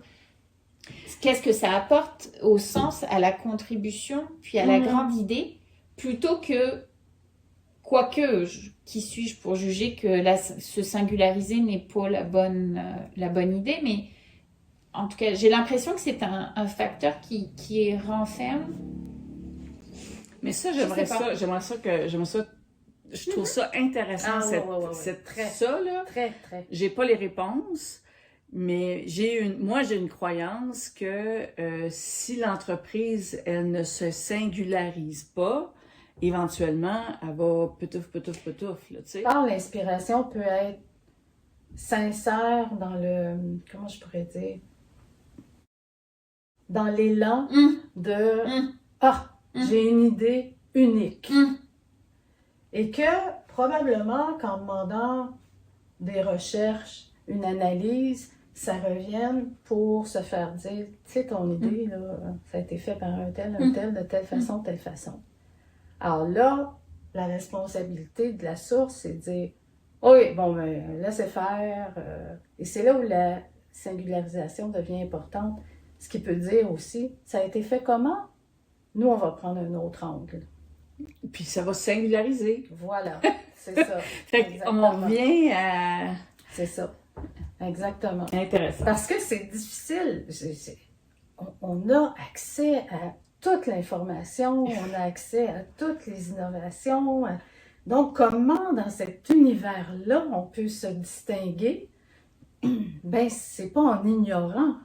[SPEAKER 3] Qu'est-ce que ça apporte au sens, à la contribution, puis à la grande idée, plutôt que, quoique, qui suis-je pour juger que se singulariser n'est pas la bonne idée, mais en tout cas, j'ai l'impression que c'est un facteur qui renferme.
[SPEAKER 1] Mais ça, j'aimerais ça, je trouve ça intéressant, ça, là.
[SPEAKER 2] Très.
[SPEAKER 1] J'ai pas les réponses. Mais j'ai une croyance que si l'entreprise, elle ne se singularise pas, éventuellement, elle va petouf, là, tu sais.
[SPEAKER 2] L'inspiration peut être sincère dans comment je pourrais dire, dans l'élan de j'ai une idée unique. Et que, probablement, qu'en demandant des recherches, une analyse, ça revienne pour se faire dire, tu sais, ton idée, là, ça a été fait par un tel, de telle façon. Alors là, la responsabilité de la source, c'est de dire, oui, bon, ben, laissez faire. Et c'est là où la singularisation devient importante. Ce qui peut dire aussi, ça a été fait comment? Nous, on va prendre un autre angle.
[SPEAKER 1] Puis ça va se singulariser.
[SPEAKER 2] Voilà, c'est ça.
[SPEAKER 1] Fait qu'on revient à...
[SPEAKER 2] C'est ça. Exactement.
[SPEAKER 1] Intéressant.
[SPEAKER 2] Parce que c'est difficile. On a accès à toute l'information, on a accès à toutes les innovations. Donc, comment dans cet univers-là, on peut se distinguer? Ben, c'est pas en ignorant.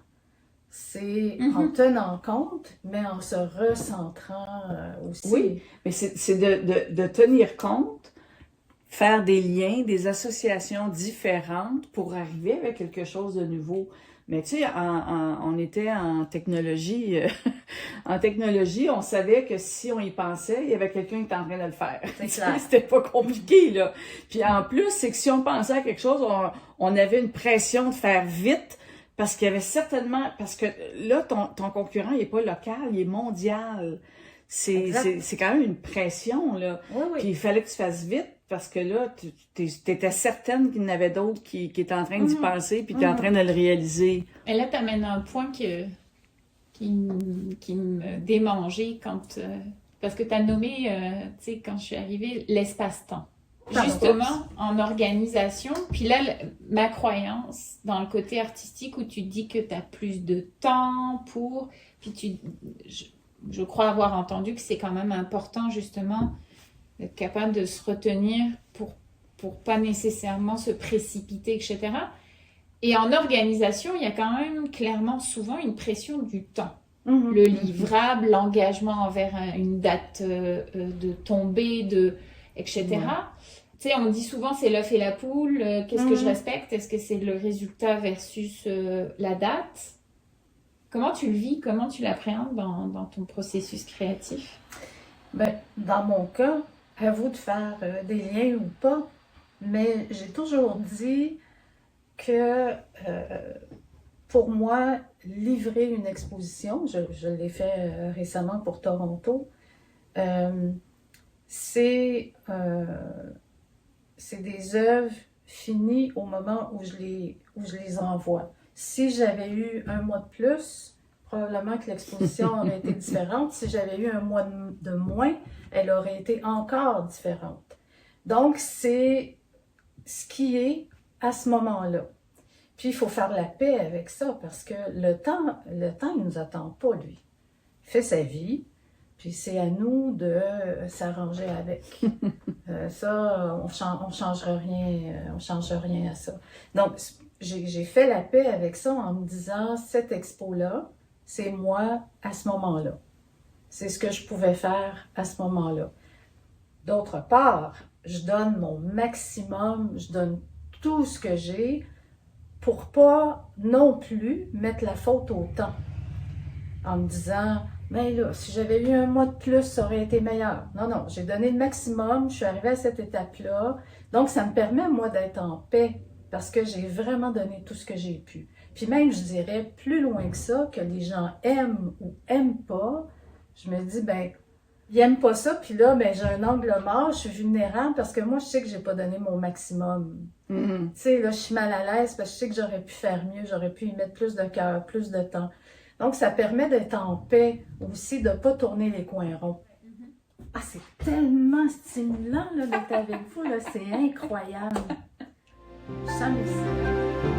[SPEAKER 2] C'est en tenant compte, mais en se recentrant aussi.
[SPEAKER 1] Oui, mais c'est de tenir compte, faire des liens, des associations différentes pour arriver avec quelque chose de nouveau. Mais tu sais, on était en technologie. En technologie, on savait que si on y pensait, il y avait quelqu'un qui était en train de le faire. C'était pas compliqué, là. Puis en plus, c'est que si on pensait à quelque chose, on avait une pression de faire vite parce qu'il y avait certainement... Parce que là, ton concurrent, il est pas local, il est mondial. C'est quand même une pression, là.
[SPEAKER 2] Oui.
[SPEAKER 1] Puis il fallait que tu fasses vite. Parce que là, tu étais certaine qu'il y en avait d'autres qui étaient en train d'y penser, puis tu es en train de le réaliser.
[SPEAKER 3] Et là, tu amènes un point qui me démangeait quand Parce que tu as nommé, tu sais, quand je suis arrivée, l'espace-temps.
[SPEAKER 2] Ah,
[SPEAKER 3] Justement, en organisation. Puis là, ma croyance dans le côté artistique où tu dis que tu as plus de temps pour... Puis je crois avoir entendu que c'est quand même important, justement, d'être capable de se retenir pour pas nécessairement se précipiter, etc. Et en organisation, il y a quand même clairement souvent une pression du temps. Le livrable, l'engagement envers une date de tombée, etc. Tu sais, on dit souvent c'est l'œuf et la poule. Qu'est-ce que je respecte? Est-ce que c'est le résultat versus la date? Comment tu le vis? Comment tu l'appréhendes dans ton processus créatif?
[SPEAKER 2] Ben, dans mon cas, à vous de faire des liens ou pas, mais j'ai toujours dit que pour moi, livrer une exposition, je l'ai fait récemment pour Toronto, c'est des œuvres finies au moment où je les envoie. Si j'avais eu un mois de plus, probablement que l'exposition aurait été différente. Si j'avais eu un mois de moins, elle aurait été encore différente. Donc, c'est ce qui est à ce moment-là. Puis, il faut faire la paix avec ça parce que le temps, il ne nous attend pas, lui. Il fait sa vie, puis c'est à nous de s'arranger avec. Ça, on changera rien, on change rien à ça. Donc, j'ai fait la paix avec ça en me disant, cette expo-là, c'est moi à ce moment-là. C'est ce que je pouvais faire à ce moment-là. D'autre part, je donne mon maximum, je donne tout ce que j'ai pour pas non plus mettre la faute au temps. En me disant, mais là, si j'avais eu un mois de plus, ça aurait été meilleur. Non, j'ai donné le maximum, je suis arrivée à cette étape-là. Donc, ça me permet, moi, d'être en paix parce que j'ai vraiment donné tout ce que j'ai pu. Puis même, je dirais, plus loin que ça, que les gens aiment ou aiment pas, je me dis, ben, ils aiment pas ça, puis là, ben, j'ai un angle mort, je suis vulnérable parce que moi, je sais que j'ai pas donné mon maximum. Tu sais, là, je suis mal à l'aise parce que je sais que j'aurais pu faire mieux, j'aurais pu y mettre plus de cœur, plus de temps. Donc, ça permet d'être en paix aussi, de ne pas tourner les coins ronds. Ah, c'est tellement stimulant là, d'être avec vous, là, c'est incroyable. Je sens aussi.